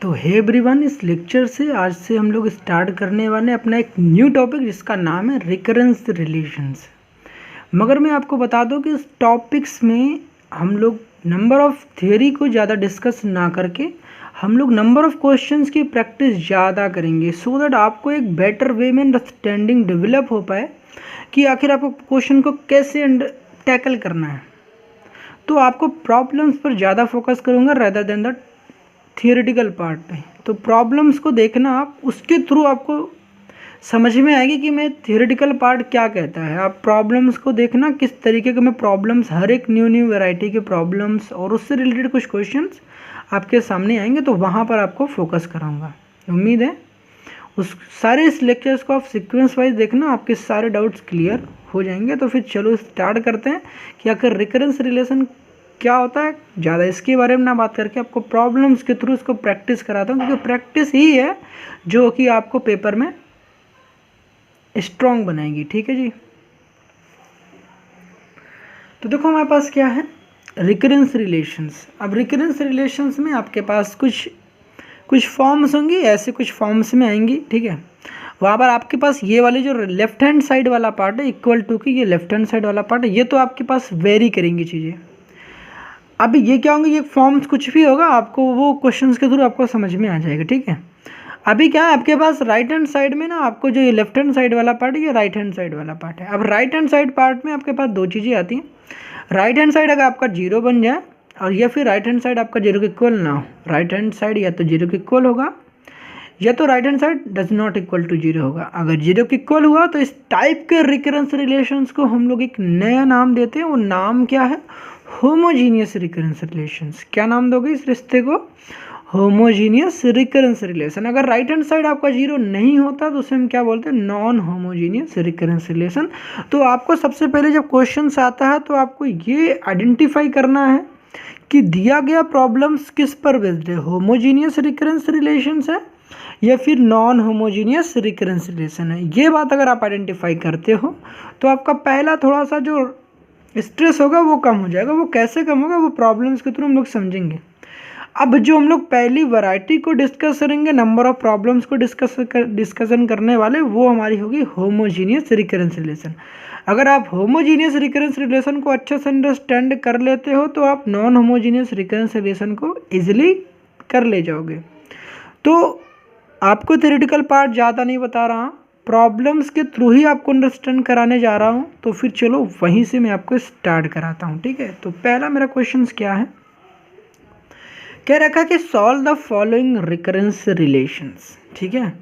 तो hey everyone, इस lecture से आज से हम लोग स्टार्ट करने वाले अपना एक न्यू टॉपिक जिसका नाम है रिकरेंस रिलेशंस। मगर मैं आपको बता दूं कि इस टॉपिक्स में हम लोग नंबर ऑफ़ थियोरी को ज़्यादा डिस्कस ना करके हम लोग नंबर ऑफ़ क्वेश्चंस की प्रैक्टिस ज़्यादा करेंगे, सो दैट आपको एक बेटर वे में अंडरस्टैंडिंग डेवलप हो पाए कि आखिर आपको क्वेश्चन को कैसे टैकल करना है। तो आपको प्रॉब्लम्स पर ज़्यादा फोकस करूँगा rather than the theoretical part पे। तो प्रॉब्लम्स को देखना, आप उसके थ्रू आपको समझ में आएगी कि मैं थियोरेटिकल पार्ट क्या कहता है। आप प्रॉब्लम्स को देखना किस तरीके के मैं प्रॉब्लम्स, हर एक न्यू वैरायटी के प्रॉब्लम्स और उससे रिलेटेड कुछ क्वेश्चंस आपके सामने आएंगे, तो वहाँ पर आपको फोकस कराऊंगा। उम्मीद है उस सारे इस लेक्चर्स को आप सीक्वेंस वाइज देखना, आपके सारे डाउट्स क्लियर हो जाएंगे। तो फिर चलो स्टार्ट करते हैं कि आखिर रिकरेंस रिलेशन क्या होता है। ज़्यादा इसके बारे में ना बात करके आपको प्रॉब्लम्स के थ्रू इसको प्रैक्टिस कराता हूँ, क्योंकि प्रैक्टिस ही है जो कि आपको पेपर में स्ट्रॉन्ग बनाएगी। ठीक है जी। तो देखो हमारे पास क्या है, रिकरेंस रिलेशंस। अब रिकरेंस रिलेशंस में आपके पास कुछ फॉर्म्स होंगी, ऐसे कुछ फॉर्म्स में आएंगी। ठीक है, वहाँ पर आपके पास ये वाले जो लेफ्ट हैंड साइड वाला पार्ट है इक्वल टू की, ये लेफ्ट हैंड साइड वाला पार्ट है, ये तो आपके पास वेरी करेंगी चीज़ें। अब ये क्या होंगे, ये फॉर्म्स कुछ भी होगा, आपको वो क्वेश्चंस के थ्रू आपको समझ में आ जाएगा। ठीक है, अभी क्या है आपके पास राइट हैंड साइड में ना, आपको जो ये लेफ्ट हैंड साइड वाला पार्ट है, ये राइट हैंड साइड वाला पार्ट है। अब राइट हैंड साइड पार्ट में आपके पास दो चीज़ें आती हैं। राइट हैंड साइड अगर आपका जीरो बन जाए और या फिर राइट हैंड साइड आपका जीरो के इक्वल ना हो, राइट हैंड साइड या तो जीरो के इक्वल होगा या तो right hand side does not equal to zero होगा। अगर जीरो के इक्वल हुआ तो इस टाइप के रिकरेंस रिलेशंस को हम लोग एक नया नाम देते हैं। वो नाम क्या है, होमोजीनियस रिकरेंस रिलेशंस। क्या नाम दोगे इस रिश्ते को, होमोजीनियस रिकरेंस रिलेशन। अगर राइट हैंड साइड आपका जीरो नहीं होता तो उसे हम क्या बोलते हैं, नॉन होमोजीनियस रिकरेंस रिलेशन। तो आपको सबसे पहले जब क्वेश्चन आता है तो आपको ये आइडेंटिफाई करना है कि दिया गया प्रॉब्लम्स किस पर बेस्ड है, होमोजीनियस रिकरेंस रिलेशंस है या फिर नॉन होमोजीनियस रिकरेंस रिलेशन है। ये बात अगर आप आइडेंटिफाई करते हो तो आपका पहला थोड़ा सा जो स्ट्रेस होगा वो कम हो जाएगा। वो कैसे कम होगा, वो प्रॉब्लम्स के थ्रू हम लोग समझेंगे। अब जो हम लोग पहली वैरायटी को डिस्कस करेंगे, नंबर ऑफ प्रॉब्लम्स को डिस्कशन करने वाले, वो हमारी होगी होमोजीनियस रिकरेंस रिलेशन। अगर आप होमोजीनियस रिकरेंस रिलेशन को अच्छे से अंडरस्टैंड कर लेते हो तो आप नॉन होमोजीनियस रिकरेंस रिलेशन को ईजिली कर ले जाओगे। तो आपको थ्योरेटिकल पार्ट ज़्यादा नहीं बता रहा, प्रॉब्लम्स के थ्रू ही आपको अंडरस्टैंड कराने जा रहा हूँ। तो फिर चलो वहीं से मैं आपको स्टार्ट कराता हूँ। ठीक है, तो पहला मेरा क्वेश्चन क्या है, कह रखा कि solve the following recurrence relations. ठीक है,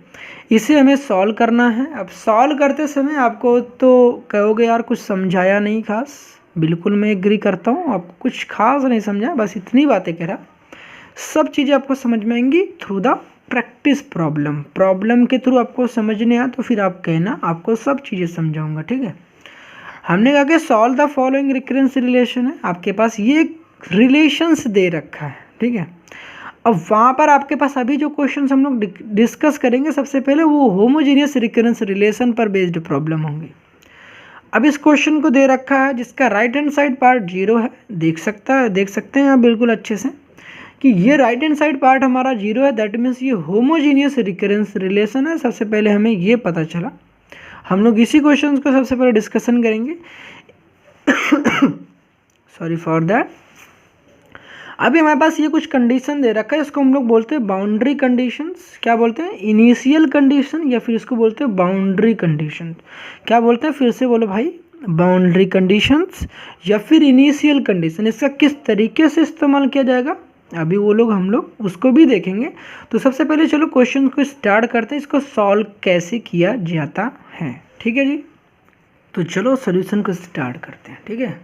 इसे हमें सॉल्व करना है। अब सॉल्व करते समय आपको तो कहोगे यार कुछ समझाया नहीं खास, बिल्कुल मैं एग्री करता हूँ, आपको कुछ खास नहीं समझा, बस इतनी बातें कह रहा। सब चीज़ें आपको समझ में आएंगी थ्रू द प्रैक्टिस प्रॉब्लम के थ्रू आपको समझने आया तो फिर आप कहना, आपको सब चीज़ें समझाऊंगा। ठीक है, हमने कहा कि solve the following recurrence relation है, आपके पास ये रिलेशंस दे रखा है। ठीक है, अब वहाँ पर आपके पास अभी जो क्वेश्चन हम लोग डिस्कस करेंगे सबसे पहले वो होमोजीनियस रिकरेंस रिलेशन पर बेस्ड प्रॉब्लम होंगी। अब इस क्वेश्चन को दे रखा है जिसका right hand side part zero है, देख सकते हैं आप बिल्कुल अच्छे से कि ये राइट हैंड साइड पार्ट हमारा जीरो है, दैट मीन्स ये होमोजीनियस रिकरेंस रिलेशन है। सबसे पहले हमें ये पता चला, हम लोग इसी क्वेश्चन को सबसे पहले डिस्कशन करेंगे। Sorry for that. अभी हमारे पास ये कुछ कंडीशन दे रखा है, इसको हम लोग बोलते हैं बाउंड्री कंडीशंस। क्या बोलते हैं, इनिशियल कंडीशन या फिर इसको बोलते हैं बाउंड्री कंडीशन। क्या बोलते हैं, फिर से बोलो भाई, बाउंड्री कंडीशंस या फिर इनिशियल कंडीशन। इसका किस तरीके से इस्तेमाल किया जाएगा अभी वो लोग हम लोग उसको भी देखेंगे। तो सबसे पहले चलो क्वेश्चन को स्टार्ट करते हैं, इसको सॉल्व कैसे किया जाता है। ठीक है जी, तो चलो सॉल्यूशन को स्टार्ट करते हैं। ठीक है,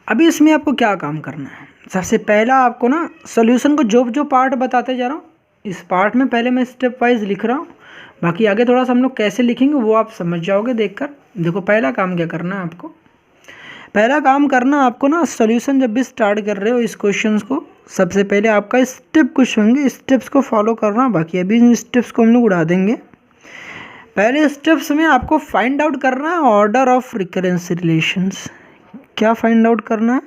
अभी इसमें आपको क्या काम करना है, सबसे पहला आपको ना सॉल्यूशन को जो पार्ट बताते जा रहा हूँ इस पार्ट में पहले मैं स्टेप वाइज लिख रहा हूँ, बाकी आगे थोड़ा सा हम लोग कैसे लिखेंगे वो आप समझ जाओगे देखकर। देखो पहला काम क्या करना है आपको, पहला काम करना आपको ना सॉल्यूशन जब भी स्टार्ट कर रहे हो इस क्वेश्चन को, सबसे पहले आपका स्टेप कुछ होंगे, स्टेप्स को फॉलो करना। बाकी अभी इन स्टेप्स को हम लोग उड़ा देंगे। पहले स्टेप्स में आपको फाइंड आउट करना है ऑर्डर ऑफ रिकरेंस रिलेशंस। क्या फाइंड आउट करना है,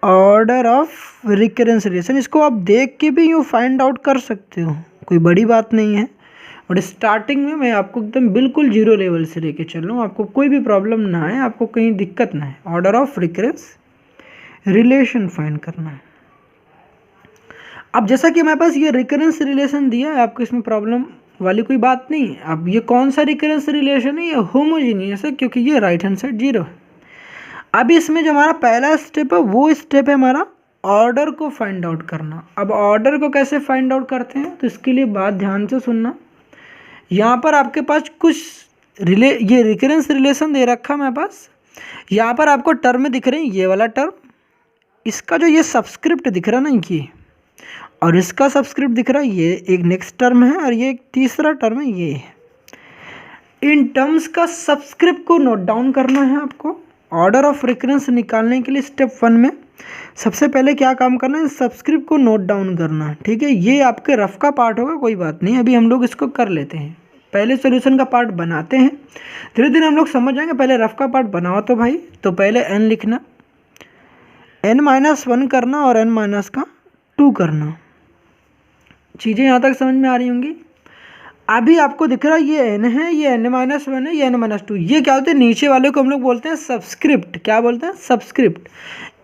ऑर्डर ऑफ रिकरेंस रिलेशन। इसको आप देख के भी यूँ फाइंड आउट कर सकते हो, कोई बड़ी बात नहीं है। और स्टार्टिंग में मैं आपको एकदम बिल्कुल जीरो लेवल से लेके चल रहा हूँ, आपको कोई भी प्रॉब्लम ना आए, आपको कहीं दिक्कत ना है। Order of recurrence relation find करना है। अब जैसा कि हमारे पास ये रिकरेंस रिलेशन दिया है, आपको इसमें प्रॉब्लम वाली कोई बात नहीं है। अब ये कौन सा रिकरेंस रिलेशन है, ये होमोजीनियस है क्योंकि ये राइट हैंड साइड जीरो है। अब इसमें जो हमारा पहला स्टेप है वो स्टेप है हमारा ऑर्डर को फाइंड आउट करना। अब ऑर्डर को कैसे फाइंड आउट करते हैं, तो इसके लिए बात ध्यान से सुनना। यहाँ पर आपके पास कुछ ये रिकरेंस रिलेशन दे रखा है मेरे पास। यहाँ पर आपको टर्म दिख रहे हैं, ये वाला टर्म, इसका जो ये सब्सक्रिप्ट दिख रहा है ना ये, और इसका सब्सक्रिप्ट दिख रहा है ये, एक नेक्स्ट टर्म है और ये एक तीसरा टर्म है ये। इन टर्म्स का सब्सक्रिप्ट को नोट डाउन करना है आपको। ऑर्डर ऑफ रिकरेंस निकालने के लिए स्टेप 1 में सबसे पहले क्या काम करना है, सब्सक्रिप्ट को नोट डाउन करना। ठीक है, ये आपके रफ का पार्ट होगा, कोई बात नहीं, अभी हम लोग इसको कर लेते हैं। पहले सॉल्यूशन का पार्ट बनाते हैं, धीरे धीरे हम लोग समझ जाएंगे। पहले रफ का पार्ट बनाओ तो भाई, तो पहले n लिखना, n-1 करना और n-2 करना। चीज़ें यहाँ तक समझ में आ रही होंगी। अभी आपको दिख रहा है ये n है, ये n-1 है, ये n-2। ये क्या होते हैं, नीचे वाले को हम लोग बोलते हैं सब्सक्रिप्ट। क्या बोलते हैं, सब्सक्रिप्ट।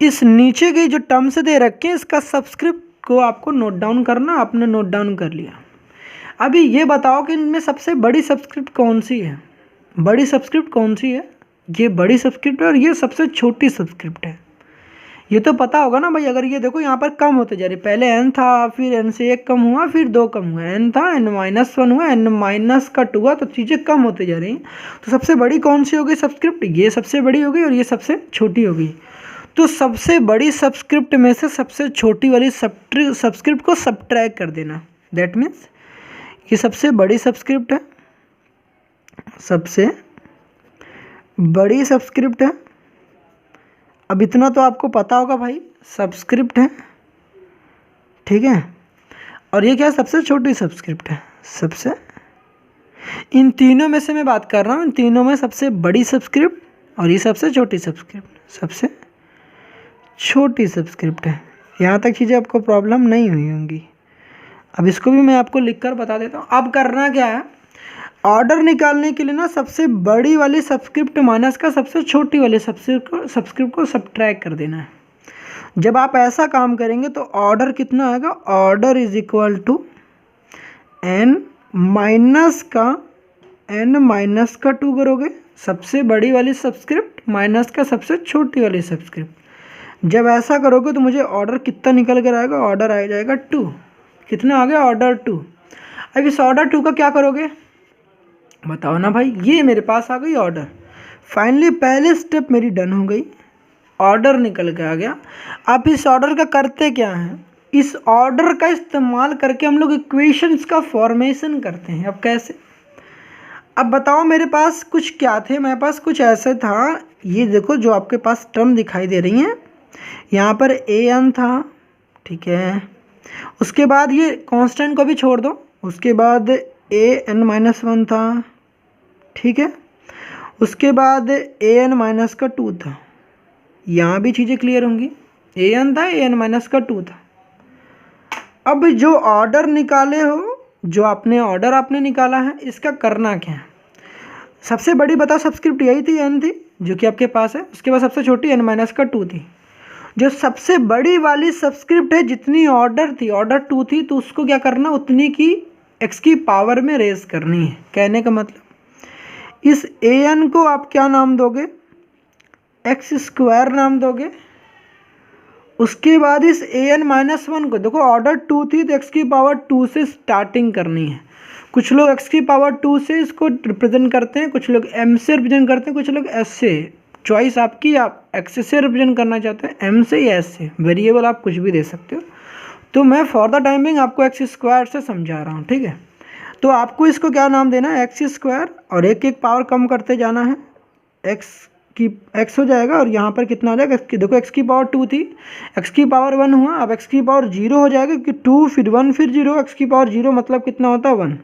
इस नीचे के जो टर्म्स दे रखे हैं, इसका सब्सक्रिप्ट को आपको नोट डाउन करना। आपने नोट डाउन कर लिया। अभी ये बताओ कि इनमें सबसे बड़ी सब्सक्रिप्ट कौन सी है। बड़ी सब्सक्रिप्ट कौन सी है, ये बड़ी सब्सक्रिप्ट है और ये सबसे छोटी सब्सक्रिप्ट है। ये तो पता होगा ना भाई। अगर ये देखो यहाँ पर कम होते जा रही, पहले n था, फिर n से 1 कम हुआ, फिर 2 कम हुआ, n था, n-1 हुआ, n-2 हुआ, तो चीज़ें कम होते जा रही। तो सबसे बड़ी कौन सी होगी सब्सक्रिप्ट, ये सबसे बड़ी होगी और ये सबसे छोटी होगी। तो सबसे बड़ी सब्सक्रिप्ट में से सबसे छोटी वाली सब्सक्रिप्ट को सबट्रैक्ट कर देना। दैट मीन्स ये सबसे बड़ी सब्सक्रिप्ट है, सबसे बड़ी सब्सक्रिप्ट है। अब इतना तो आपको पता होगा भाई, सब्सक्रिप्ट है, ठीक है। और ये क्या है, सबसे छोटी सब्सक्रिप्ट है। सबसे, इन तीनों में से मैं बात कर रहा हूँ, इन तीनों में सबसे बड़ी सब्सक्रिप्ट और ये सबसे छोटी सब्सक्रिप्ट, सबसे छोटी सब्सक्रिप्ट है। यहाँ तक चीज़ें आपको प्रॉब्लम नहीं हुई होंगी। अब इसको भी मैं आपको लिखकर बता देता हूँ। अब करना क्या है, ऑर्डर निकालने के लिए ना सबसे बड़ी वाली सब्सक्रिप्ट माइनस का सबसे छोटी वाली सब्सक्रिप्ट को सबट्रैक्ट कर देना है। जब आप ऐसा काम करेंगे तो ऑर्डर कितना आएगा, order is equal to n minus का 2 करोगे, सबसे बड़ी वाली सब्सक्रिप्ट माइनस का सबसे छोटी वाली सब्सक्रिप्ट। जब ऐसा करोगे तो मुझे ऑर्डर कितना निकल कर आएगा, ऑर्डर आ जाएगा 2। कितना आ गया, ऑर्डर 2। अब इस ऑर्डर 2 का क्या करोगे बताओ ना भाई। ये मेरे पास आ गई ऑर्डर। फाइनली पहले स्टेप मेरी डन हो गई, ऑर्डर निकल के आ गया। अब इस ऑर्डर का करते क्या है, इस ऑर्डर का इस्तेमाल करके हम लोग इक्वेशंस का फॉर्मेशन करते हैं। अब कैसे, अब बताओ मेरे पास कुछ क्या थे, मेरे पास कुछ ऐसे था। ये देखो जो आपके पास टर्म दिखाई दे रही हैं, यहाँ पर an था, ठीक है। उसके बाद ये कांस्टेंट को भी छोड़ दो, उसके बाद an-1 था, ठीक है। उसके बाद an-2 था। यहाँ भी चीज़ें क्लियर होंगी, an था, an-2 था। अब जो ऑर्डर निकाले हो, जो ऑर्डर आपने निकाला है, इसका करना क्या है। सबसे बड़ी बताओ सब्सक्रिप्ट यही थी, n थी, जो कि आपके पास है। उसके बाद सबसे छोटी n-2 थी। जो सबसे बड़ी वाली सब्सक्रिप्ट है, जितनी ऑर्डर थी, ऑर्डर 2 थी, तो उसको क्या करना, उतनी की x की पावर में रेज करनी है। कहने का मतलब, इस an को आप क्या नाम दोगे, x² नाम दोगे। उसके बाद इस an-1 को, देखो ऑर्डर 2 थी तो x की पावर 2 से स्टार्टिंग करनी है। कुछ लोग x की पावर 2 से इसको रिप्रेजेंट करते हैं, कुछ लोग m से रिप्रेजेंट करते हैं, कुछ लोग s से। चॉइस आपकी, आप x से रिप्रेजेंट करना चाहते हैं, m से या s से। वेरिएबल आप कुछ भी दे सकते हो। तो मैं फॉर द टाइमिंग आपको x² से समझा रहा हूँ, ठीक है। तो आपको इसको क्या नाम देना है, x², और एक एक पावर कम करते जाना है। x हो जाएगा और यहाँ पर कितना आ जाएगा, देखो x की पावर 2 थी, x की पावर 1 हुआ, अब x की पावर 0 हो जाएगा, क्योंकि 2 फिर 1 फिर 0, x की पावर 0 मतलब कितना होता है 1।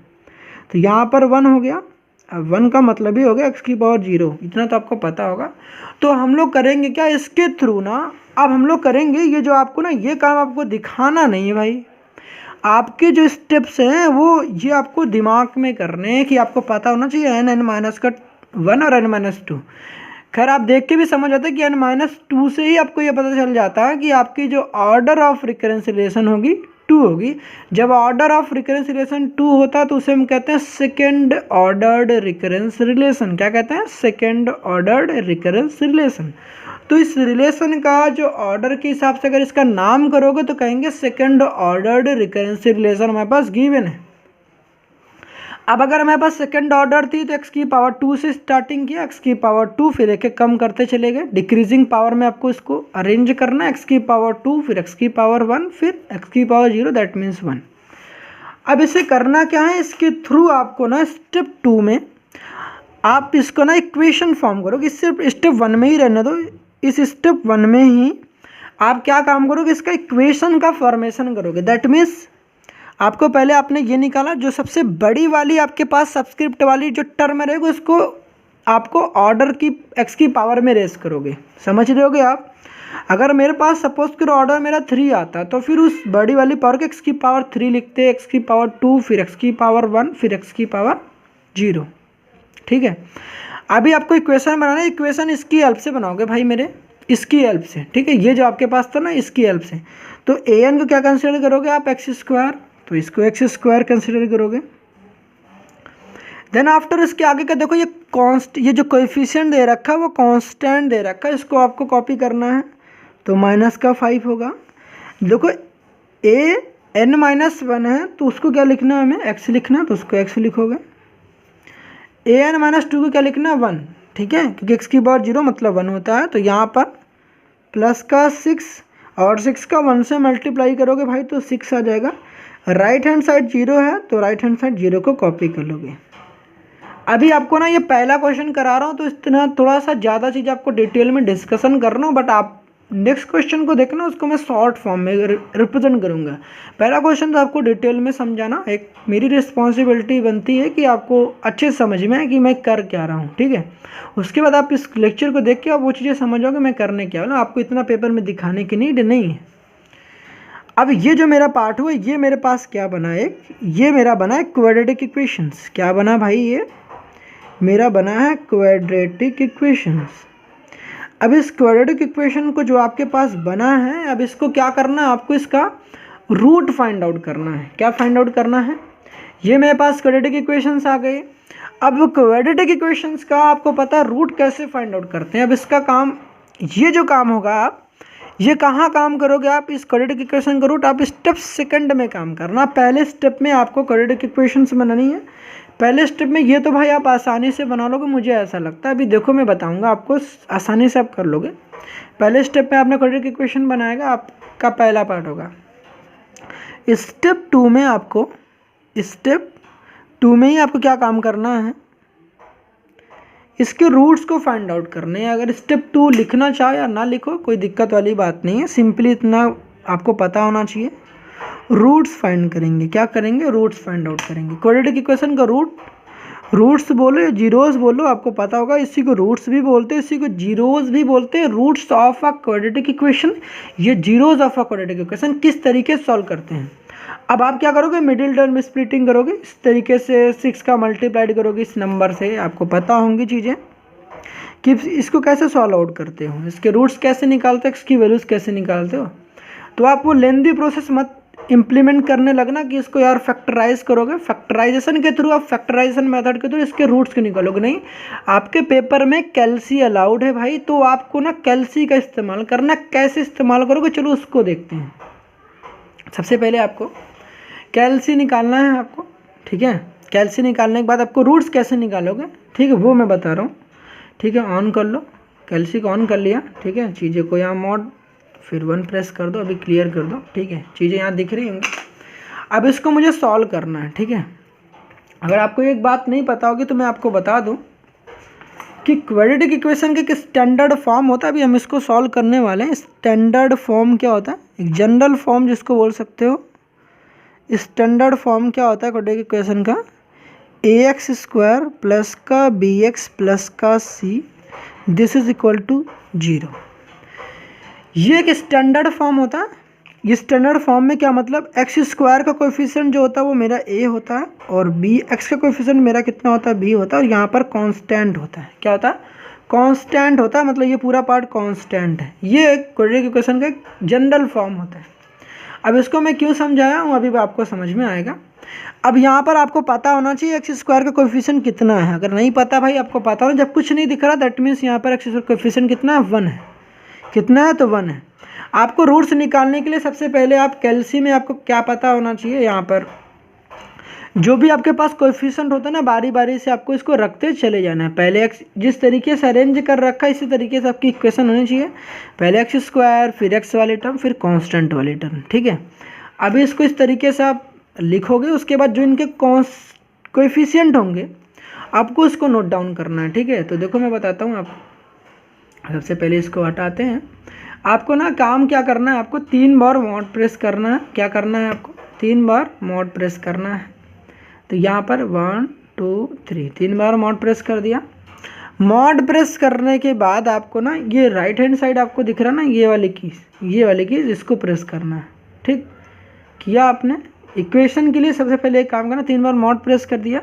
तो यहाँ पर 1 हो गया। अब 1 का मतलब ही हो गया x की पावर 0, इतना तो आपको पता होगा। तो हम लोग करेंगे क्या इसके थ्रू ना, अब हम लोग करेंगे ये जो आपको ना ये काम आपको दिखाना नहीं है भाई, आपके जो स्टेप्स हैं वो ये आपको दिमाग में करने हैं कि आपको पता होना चाहिए n माइनस का 1 और n-2। खैर आप देख के भी समझ आते हैं कि n-2 से ही आपको ये पता चल जाता है कि आपकी जो ऑर्डर ऑफ रिकरेंस रिलेशन होगी 2 होगी। जब ऑर्डर ऑफ रिकरेंस रिलेशन 2 होता है तो उसे हम कहते हैं सेकेंड ऑर्डर्ड रिकरेंस रिलेशन। क्या कहते हैं? Second ordered recurrence relation. तो इस रिलेशन का जो ऑर्डर के हिसाब से अगर इसका नाम करोगे तो कहेंगे सेकेंड ऑर्डर्ड रिकरेंस रिलेशन हमारे पास गिवन है। अब अगर हमारे पास सेकेंड ऑर्डर थी तो x की पावर 2 से स्टार्टिंग किया, x की पावर 2 फिर एक एक कम करते चले गए, डिक्रीजिंग पावर में आपको इसको अरेंज करना है, x की पावर 2 फिर x की पावर 1 फिर x की पावर 0 दैट मीन्स 1। अब इसे करना क्या है, इसके थ्रू आपको ना स्टेप 2 में आप इसको ना इक्वेशन फॉर्म करोगे, सिर्फ स्टेप 1 में ही रहने दो। इस स्टेप 1 में ही आप क्या काम करोगे, इसका इक्वेशन का फॉर्मेशन करोगे। दैट मीन्स आपको पहले आपने ये निकाला जो सबसे बड़ी वाली आपके पास सब्सक्रिप्ट वाली जो टर्म रहेगी उसको आपको ऑर्डर की x की पावर में रेस करोगे। समझ रहे होगे आप? अगर मेरे पास सपोज करो ऑर्डर मेरा 3 आता तो फिर उस बड़ी वाली पावर को x की पावर 3 लिखते हैं, x की पावर 2 फिर x की पावर 1 फिर x की पावर 0। ठीक है, अभी आपको इक्वेशन बनाना है, इक्वेशन इसकी हेल्प से बनाओगे भाई मेरे, इसकी हेल्प से। ठीक है, ये जो आपके पास था ना इसकी हेल्प से। तो an को क्या कंसिडर करोगे आप, एक्स स्क्वायर, तो इसको एक्स स्क्वायर कंसिडर करोगे। देन आफ्टर इसके आगे का देखो ये जो कोएफिशिएंट दे रखा है वो कांस्टेंट दे रखा है, इसको आपको कॉपी करना है तो माइनस का 5 होगा। देखो a n-1 है तो उसको क्या लिखना है, हमें x लिखना है तो उसको x लिखोगे। an-2 को क्या लिखना है 1। ठीक है, क्योंकि x की पावर 0 मतलब 1 होता है। तो यहाँ पर प्लस का 6 और 6 का 1 से मल्टीप्लाई करोगे भाई तो 6 आ जाएगा। राइट हैंड साइड 0 है तो राइट हैंड साइड 0 को कॉपी कर लोगे। अभी आपको ना ये पहला क्वेश्चन करा रहा हूँ तो इस तरह थोड़ा सा ज़्यादा चीज़ आपको डिटेल में डिस्कशन कर रहा हूँ, बट आप नेक्स्ट क्वेश्चन को देखना, उसको मैं शॉर्ट फॉर्म में रिप्रेजेंट करूँगा। पहला क्वेश्चन तो आपको डिटेल में समझाना एक मेरी रिस्पॉन्सिबिलिटी बनती है कि आपको अच्छे से समझ में आए कि मैं कर क्या रहा हूँ। ठीक है, उसके बाद आप इस लेक्चर को देख के आप वो चीज़ें समझोगे मैं करने क्या वाला, आपको इतना पेपर में दिखाने की नीड नहीं है। अब ये जो मेरा पार्ट हुआ ये मेरे पास क्या बना है, ये मेरा बना है क्वाड्रेटिक इक्वेशंस। क्या बना भाई, ये मेरा बना है क्वाड्रेटिक इक्वेशंस। अब इस क्वाड्रेटिक इक्वेशन को जो आपके पास बना है, अब इसको क्या करना है, आपको इसका रूट फाइंड आउट करना है। क्या फाइंड आउट करना है, ये मेरे पास क्वाड्रेटिक इक्वेशंस आ गए। अब क्वाड्रेटिक इक्वेशंस का आपको पता है रूट कैसे फाइंड आउट करते हैं। अब इसका काम, ये जो काम होगा आप ये कहाँ काम करोगे, आप इस क्वाड्रेटिक इक्वेशन का रूट आप स्टेप सेकंड में काम करना। पहले स्टेप में आपको क्वाड्रेटिक इक्वेशंस बनानी है, पहले स्टेप में ये तो भाई आप आसानी से बना लोगे, मुझे ऐसा लगता है। अभी देखो मैं बताऊंगा आपको, आसानी से आप कर लोगे। पहले स्टेप में आपने क्वाड्रेटिक इक्वेशन बनाएगा, आपका पहला पार्ट होगा। स्टेप 2 में आपको, स्टेप 2 में ही आपको क्या काम करना है, इसके रूट्स को फाइंड आउट करने हैं। अगर स्टेप 2 लिखना चाहो या ना लिखो कोई दिक्कत वाली बात नहीं है, सिंपली इतना आपको पता होना चाहिए। रूट्स फाइंड करेंगे, क्या करेंगे, रूट्स फाइंड आउट करेंगे। क्वाड्रेटिक इक्वेशन का रूट्स बोलो या जीरोस बोलो, आपको पता होगा इसी को रूट्स भी बोलते हैं, इसी को जीरोस भी बोलते हैं। Roots of a quadratic equation, ये zeros of a quadratic equation किस तरीके से सॉल्व करते हैं। अब आप क्या करोगे, मिडिल टर्म स्प्लिटिंग करोगे, इस तरीके से 6 का मल्टीप्लाइड करोगे इस नंबर से। आपको पता होंगी चीज़ें कि इसको कैसे सॉल्व आउट करते हो, इसके रूट्स कैसे निकालते हो, इसकी वैल्यूज़ कैसे निकालते हो। तो आप वो लेंदी प्रोसेस मत इम्प्लीमेंट करने लगना कि इसको यार फैक्टराइज करोगे, फैक्टराइजेशन के थ्रू आप फैक्टराइजेशन मेथड के थ्रू इसके रूट्स को निकालोगे। नहीं, आपके पेपर में कैल्सी अलाउड है भाई, तो आपको ना कैल्सी का इस्तेमाल करना। कैसे इस्तेमाल करोगे चलो उसको देखते हैं। सबसे पहले आपको कैल्सी निकालना है आपको। ठीक है, कैल्सी निकालने के बाद आपको रूट्स कैसे निकालोगे, ठीक है, वो मैं बता रहा हूँ। ठीक है, ऑन कर लो, कैल्सी को ऑन कर लिया। ठीक है, चीज़ें को यहाँ मॉड फिर 1 प्रेस कर दो, अभी क्लियर कर दो। ठीक है, चीज़ें यहाँ दिख रही होंगी। अब इसको मुझे सॉल्व करना है। ठीक है, अगर आपको एक बात नहीं पता होगी तो मैं आपको बता दूँ कि क्वाड्रेटिक इक्वेशन के स्टैंडर्ड फॉर्म होता है। अभी हम इसको सॉल्व करने वाले हैं। स्टैंडर्ड फॉर्म क्या होता है, एक जनरल फॉर्म जिसको बोल सकते हो। स्टैंडर्ड फॉर्म क्या होता है क्वाड्रेटिक इक्वेशन का, ए एक्स स्क्वायर प्लस का बी एक्स प्लस का c this is equal to 0। ये एक स्टैंडर्ड फॉर्म होता है। ये स्टैंडर्ड फॉर्म में क्या मतलब, एक्स स्क्वायर का कोएफिशिएंट जो होता है वो मेरा ए होता है और बी एक्स का कोएफिशिएंट मेरा कितना होता है, बी होता है, और यहाँ पर कांस्टेंट होता है। क्या होता है, कांस्टेंट होता है, मतलब ये पूरा पार्ट कांस्टेंट है। ये एक क्वाड्रेटिक इक्वेशन का एक जनरल फॉर्म होता है। अब इसको मैं क्यों समझाया हूँ अभी आपको समझ में आएगा। अब यहाँ पर आपको पता होना चाहिए एक्स स्क्वायर का कोएफिशिएंट कितना है। अगर नहीं पता भाई, आपको पता हो, जब कुछ नहीं दिख रहा दैट मीन्स यहाँ पर एक्स स्क्वायर कोएफिशिएंट कितना है, 1 है। कितना है, तो 1 है। आपको रूट्स निकालने के लिए सबसे पहले आप कैलसी में आपको क्या पता होना चाहिए, यहाँ पर जो भी आपके पास कोएफिशिएंट होता है ना, बारी बारी से आपको इसको रखते चले जाना है। पहले एक्स जिस तरीके से अरेंज कर रखा है इसी तरीके से आपकी इक्वेशन होनी चाहिए। पहले एक्स स्क्वायर, फिर एक्स वाली टर्म, फिर कांस्टेंट वाली टर्म, ठीक है। अभी इसको इस तरीके से आप लिखोगे, उसके बाद जो इनके कोएफिशिएंट होंगे आपको इसको नोट डाउन करना है, ठीक है। तो देखो मैं बताता हूँ आपको। सबसे पहले इसको हटाते हैं। आपको ना काम क्या करना है, आपको 3 बार मॉड प्रेस करना है। क्या करना है आपको, 3 बार मॉड प्रेस करना है। तो यहाँ पर 1 2 3 3 बार मॉड प्रेस कर दिया। मॉड प्रेस करने के बाद आपको ना ये राइट हैंड साइड आपको दिख रहा है ना, ये वाली कीज इसको प्रेस करना है, ठीक किया आपने। इक्वेशन के लिए सबसे पहले एक काम करना, 3 बार मॉड प्रेस कर दिया।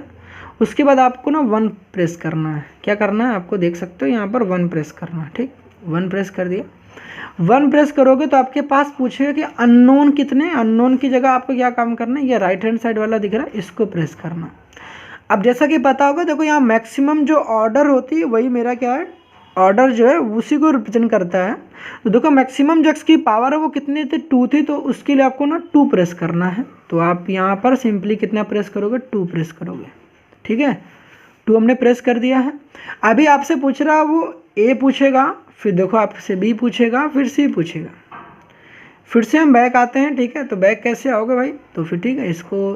उसके बाद आपको ना 1 प्रेस करना है। क्या करना है, आपको देख सकते हो यहाँ पर 1 प्रेस करना है, ठीक। 1 प्रेस कर दिया। 1 प्रेस करोगे तो आपके पास पूछेगा कि अननोन कितने। अननोन की जगह आपको क्या काम करना है, ये राइट हैंड साइड वाला दिख रहा है, इसको प्रेस करना। अब जैसा कि पता होगा, देखो यहाँ मैक्सिमम जो ऑर्डर होती है वही मेरा क्या है, ऑर्डर जो है उसी को रिप्रेजेंट करता है। तो देखो मैक्सिमम जो एक्स की पावर है वो कितनी थी, 2 थी, तो उसके लिए आपको ना 2 प्रेस करना है। तो आप यहाँ पर सिंपली कितना प्रेस करोगे, 2 प्रेस करोगे, ठीक है। 2 हमने प्रेस कर दिया है। अभी आपसे पूछ रहा है वो ए पूछेगा, फिर देखो आपसे बी पूछेगा, फिर सी पूछेगा। फिर से हम बैक आते हैं, ठीक है। तो बैक कैसे आओगे भाई, तो फिर ठीक है, इसको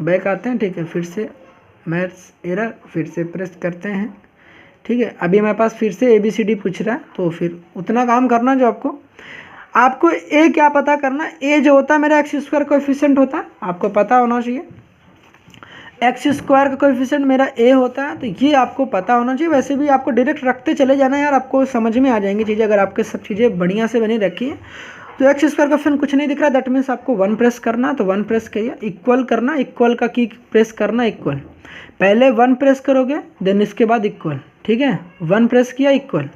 बैक आते हैं, ठीक है। फिर से मैथ्स एरर, फिर से प्रेस करते हैं, ठीक है। अभी हमारे पास फिर से ABCD पूछ रहा है, तो फिर उतना काम करना जो आपको ए क्या पता करना। ए जो होता है मेरा एक्स स्क्वायर कोएफिशिएंट होता है, आपको पता होना चाहिए। एक्स स्क्वायर का कोएफिशिएंट मेरा ए होता है, तो ये आपको पता होना चाहिए। वैसे भी आपको डायरेक्ट रखते चले जाना यार, आपको समझ में आ जाएंगी चीज़ें अगर आपके सब चीज़ें बढ़िया से बनी रखी है। तो एक्स स्क्वायर का कोएफिशिएंट कुछ नहीं दिख रहा, दैट मीन्स आपको 1 प्रेस करना। तो 1 प्रेस करिए, इक्वल करना, इक्वल का की प्रेस करना, इक्वल। पहले 1 प्रेस करोगे, देन इसके बाद इक्वल, ठीक है। 1 प्रेस किया, इक्वल।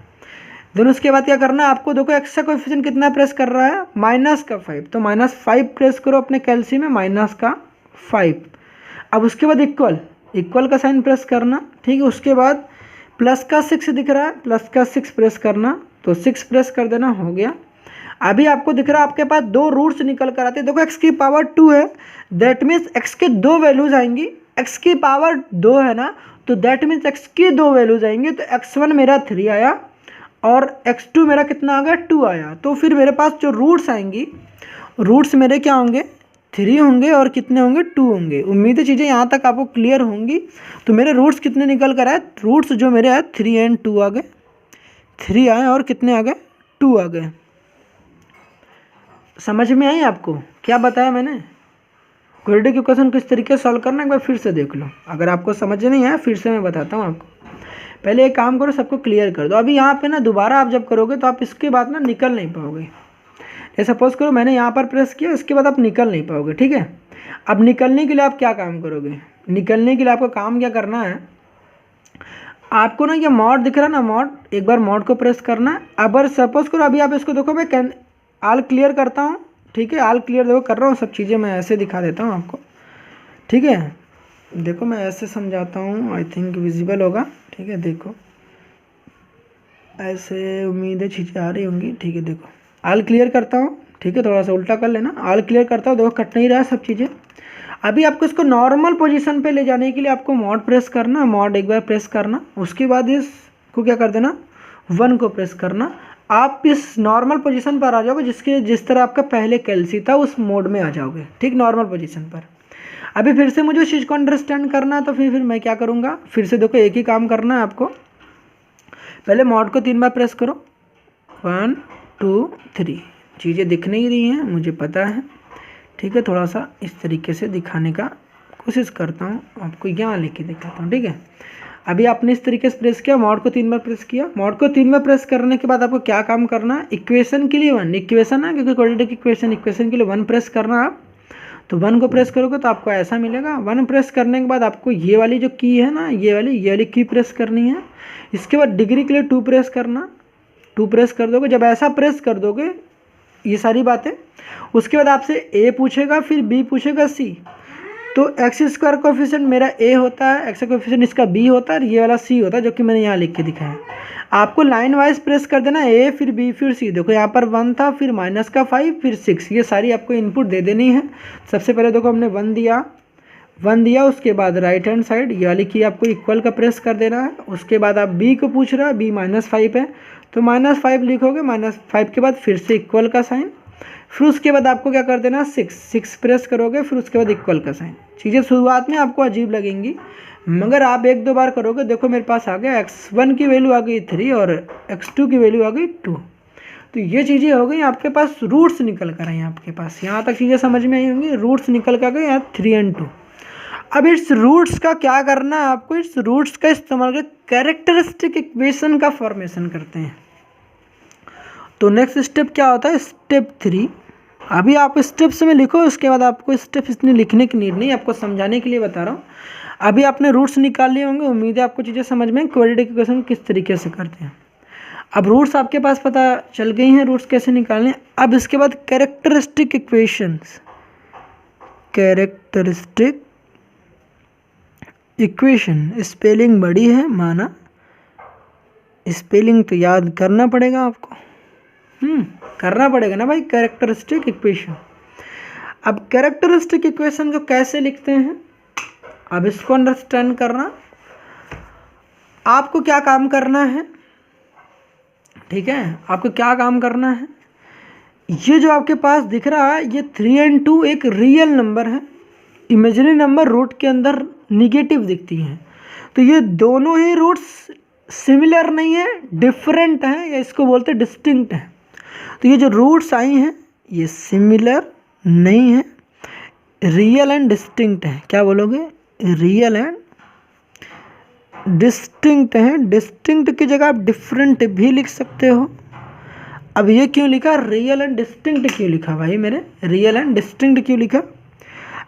देन उसके बाद क्या करना है आपको, देखो एक्स का कोएफिशिएंट कितना प्रेस कर रहा है, -5, तो -5 प्रेस करो अपने कैलसी में, -5। अब उसके बाद इक्वल का साइन प्रेस करना, ठीक है। उसके बाद +6 दिख रहा है, +6 प्रेस करना, तो 6 प्रेस कर देना, हो गया। अभी आपको दिख रहा है आपके पास 2 रूट्स निकल कर आते हैं। देखो एक्स की पावर 2 है, दैट मीन्स एक्स के 2 वैल्यूज आएंगी। एक्स की पावर 2 है ना, तो दैट मीन्स एक्स की 2 वैल्यूज आएंगी। तो x1 मेरा 3 आया और x2 मेरा कितना आ गया, 2 आया। तो फिर मेरे पास जो रूट्स आएंगी, रूट्स मेरे क्या होंगे, 3 होंगे और कितने होंगे, 2 होंगे। उम्मीद है चीज़ें यहाँ तक आपको क्लियर होंगी। तो मेरे रूट्स कितने निकल कर आए, रूट्स जो मेरे आए 3 और 2 आ गए। 3 आए और कितने आ गए, 2 आ गए। समझ में आई आपको क्या बताया मैंने। क्वाड्रेटिक इक्वेशन किस तरीके से सॉल्व करना एक बार फिर से देख लो। अगर आपको समझ नहीं आया फिर से मैं बताता हूँ आपको। पहले एक काम करो, सबको क्लियर कर दो। अभी यहाँ पे ना दोबारा आप जब करोगे तो आप इसके बाद ना निकल नहीं पाओगे। ये सपोज करो मैंने यहाँ पर प्रेस किया, इसके बाद आप निकल नहीं पाओगे, ठीक है। अब निकलने के लिए आप क्या काम करोगे, निकलने के लिए आपको काम क्या करना है, आपको ना ये मॉड दिख रहा है ना, मॉड, एक बार मॉड को प्रेस करना है। अगर सपोज करो अभी आप इसको देखो, मैं ऑल क्लियर करता हूँ, ठीक है। ऑल क्लियर देखो कर रहा हूँ, सब चीज़ें मैं ऐसे दिखा देता हूँ आपको, ठीक है। देखो मैं ऐसे समझाता हूँ, आई थिंक विजिबल होगा, ठीक है। देखो ऐसे, उम्मीद है चीज़ें आ रही होंगी, ठीक है। देखो ऑल क्लियर करता हूँ, ठीक है। थोड़ा सा उल्टा कर लेना, ऑल क्लियर करता हूँ, देखो कट नहीं रहा है सब चीज़ें। अभी आपको इसको नॉर्मल पोजीशन पे ले जाने के लिए आपको मॉड प्रेस करना, मॉड एक बार प्रेस करना। उसके बाद इसको क्या कर देना, 1 को प्रेस करना। आप इस नॉर्मल पोजीशन पर आ जाओगे, जिस तरह आपका पहले कैलसी था उस मोड में आ जाओगे, ठीक, नॉर्मल पोजीशन पर। अभी फिर से मुझे उस चीज़ को अंडरस्टैंड करना है, तो फिर मैं क्या करूँगा, फिर से देखो एक ही काम करना है आपको। पहले मॉड को 3 बार प्रेस करो, 1 2 3। चीज़ें दिख नहीं रही हैं मुझे पता है, ठीक है। थोड़ा सा इस तरीके से दिखाने का कोशिश करता हूँ आपको यहाँ लिख के दिखाता हूँ, ठीक है। अभी आपने इस तरीके से प्रेस किया, मॉड को 3 बार प्रेस किया। मॉड को 3 बार प्रेस करने के बाद आपको क्या काम करना है, इक्वेशन के लिए 1, इक्वेशन है क्योंकि क्वाड्रेटिक इक्वेशन के लिए 1 प्रेस करना आप। तो 1 को प्रेस करोगे तो आपको ऐसा मिलेगा। 1 प्रेस करने के बाद आपको ये वाली जो की है ना, ये वाली की प्रेस करनी है। इसके बाद डिग्री के लिए 2 प्रेस करना, 2 प्रेस कर दोगे। जब ऐसा प्रेस कर दोगे ये सारी बातें, उसके बाद आपसे ए पूछेगा, फिर बी पूछेगा, सी। तो एक्स स्क्वायर कोफिशिएंट मेरा ए होता है, एक्स कोफिशिएंट इसका बी होता है और ये वाला सी होता है, जो कि मैंने यहाँ लिख के दिखाया। आपको लाइन वाइज प्रेस कर देना, ए फिर बी फिर सी। देखो यहाँ पर 1 था, फिर माइनस का 5 फिर 6, ये सारी आपको इनपुट दे देनी है। सबसे पहले देखो हमने 1 दिया, उसके बाद राइट हैंड साइड ये वाली की आपको इक्वल का प्रेस कर देना है। उसके बाद आप बी को पूछ रहा है, बी -5 है तो -5 लिखोगे, -5 के बाद फिर से इक्वल का साइन, फिर उसके बाद आपको क्या कर देना, 6 प्रेस करोगे, फिर उसके बाद इक्वल का साइन। चीज़ें शुरुआत में आपको अजीब लगेंगी, मगर आप 1-2 बार करोगे, देखो मेरे पास आ गया x1 की वैल्यू आ गई 3 और x2 की वैल्यू आ गई 2। तो ये चीज़ें हो गई, आपके पास रूट्स निकल कर आई आपके पास। यहाँ तक चीज़ें समझ में आई होंगी, रूट्स निकल कर गए यहाँ 3 और 2। अब इस रूट्स का क्या करना है आपको, इस रूट्स का इस्तेमाल कर कैरेक्टरिस्टिक इक्वेशन का फॉर्मेशन करते हैं। तो नेक्स्ट स्टेप क्या होता है, स्टेप 3। अभी आप स्टेप्स में लिखो, उसके बाद आपको स्टेप्स इतनी लिखने की नीड नहीं, आपको समझाने के लिए बता रहा हूँ। अभी आपने रूट्स निकाल लिए होंगे, उम्मीद है आपको चीज़ें समझ में, क्वाड्रेटिक इक्वेशन किस तरीके से करते हैं। अब रूट्स आपके पास पता चल गई हैं, रूट्स कैसे निकालने। अब इसके बाद characteristic equations, characteristic equation, spelling बड़ी है माना, स्पेलिंग तो याद करना पड़ेगा आपको, करना पड़ेगा ना भाई। कैरेक्टरिस्टिक इक्वेशन, अब कैरेक्टरिस्टिक इक्वेशन को कैसे लिखते हैं, अब इसको अंडरस्टैंड करना। आपको क्या काम करना है, ठीक है, आपको क्या काम करना है। ये जो आपके पास दिख रहा है, ये 3 और 2 एक रियल नंबर है। इमेजिनरी नंबर रूट के अंदर निगेटिव दिखती हैं, तो ये दोनों ही रूट्स सिमिलर नहीं है, डिफरेंट हैं, या इसको बोलते हैं डिस्टिंक्ट हैं। तो ये जो रूट्स आई हैं ये सिमिलर नहीं है, रियल एंड डिस्टिंक्ट है। क्या बोलोगे, रियल एंड डिस्टिंक्ट हैं। डिस्टिंक्ट की जगह आप डिफरेंट भी लिख सकते हो। अब ये क्यों लिखा, रियल एंड डिस्टिंक्ट क्यों लिखा भाई मेरे, रियल एंड डिस्टिंक्ट क्यों लिखा।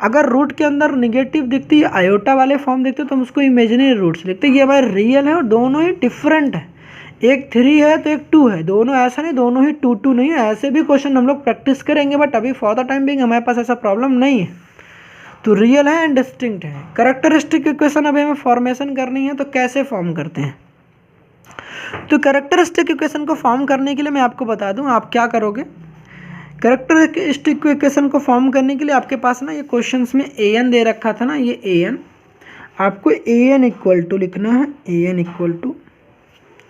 अगर रूट के अंदर निगेटिव दिखती है, आयोटा वाले फॉर्म दिखते तो हम उसको इमेजिनरी रूट्स लिखते। ये हमारे रियल है और दोनों ही डिफरेंट है, एक 3 है तो एक 2 है, दोनों ऐसा नहीं, दोनों ही 2 नहीं है। ऐसे भी क्वेश्चन हम लोग प्रैक्टिस करेंगे, बट अभी फॉर द टाइम बिंग हमारे पास ऐसा प्रॉब्लम नहीं है। तो रियल है एंड डिस्टिंक्ट है। कैरेक्टरिस्टिक इक्वेशन अभी हमें फॉर्मेशन करनी है, तो कैसे फॉर्म करते हैं। तो कैरेक्टरिस्टिक इक्वेशन को फॉर्म करने के लिए मैं आपको बता दूं, आप क्या करोगे। कैरेक्टरिस्टिक इक्वेशन को फॉर्म करने के लिए आपके पास ना ये क्वेश्चंस में an दे रखा था ना, ये an, आपको an इक्वल टू लिखना है, an इक्वल टू,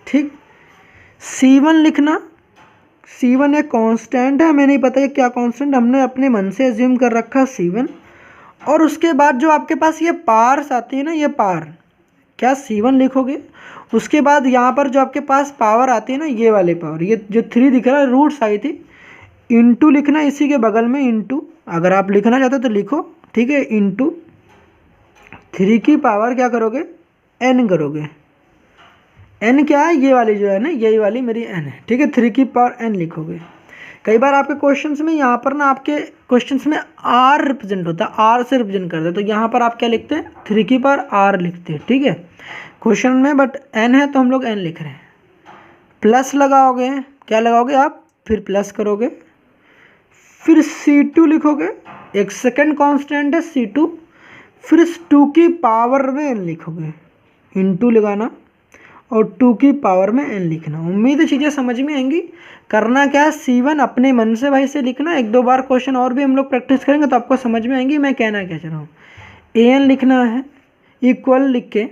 ठीक, C1 लिखना। C1 एक कांस्टेंट है, हमें नहीं पता ये क्या कांस्टेंट, हमने अपने मन से एज्यूम कर रखा C1। और उसके बाद जो आपके पास ये पार्स आती है ना, ये पार क्या C1 लिखोगे। उसके बाद यहाँ पर जो आपके पास पावर आती है ना, ये वाले पावर, ये जो 3 दिख रहा है, रूट्स आई थी, इंटू लिखना इसी के बगल में, इंटू अगर आप लिखना चाहते हो तो लिखो, ठीक है, इंटू 3 की पावर क्या करोगे, n करोगे। n क्या है, ये वाली जो है ना, यही वाली मेरी n है, ठीक है, 3 की पावर n लिखोगे। कई बार आपके क्वेश्चंस में यहाँ पर ना, आपके क्वेश्चंस में r रिप्रेजेंट होता है, r से रिप्रेजेंट करते हैं, तो यहाँ पर आप क्या लिखते हैं, 3 की पावर r लिखते हैं, ठीक है, क्वेश्चन में, बट n है तो हम लोग n लिख रहे हैं। प्लस लगाओगे, क्या लगाओगे आप, फिर प्लस करोगे, फिर C2 लिखोगे, एक सेकंड कांस्टेंट है C2, फिर इस 2 की पावर में n लिखोगे, इंटू लगाना और 2 की पावर में n लिखना। उम्मीद है चीज़ें समझ में आएंगी। करना क्या है, C1 अपने मन से भाई से लिखना, 1-2 बार क्वेश्चन और भी हम लोग प्रैक्टिस करेंगे तो आपको समझ में आएंगी मैं कहना क्या चाह रहा हूँ। an लिखना है, इक्वल लिख के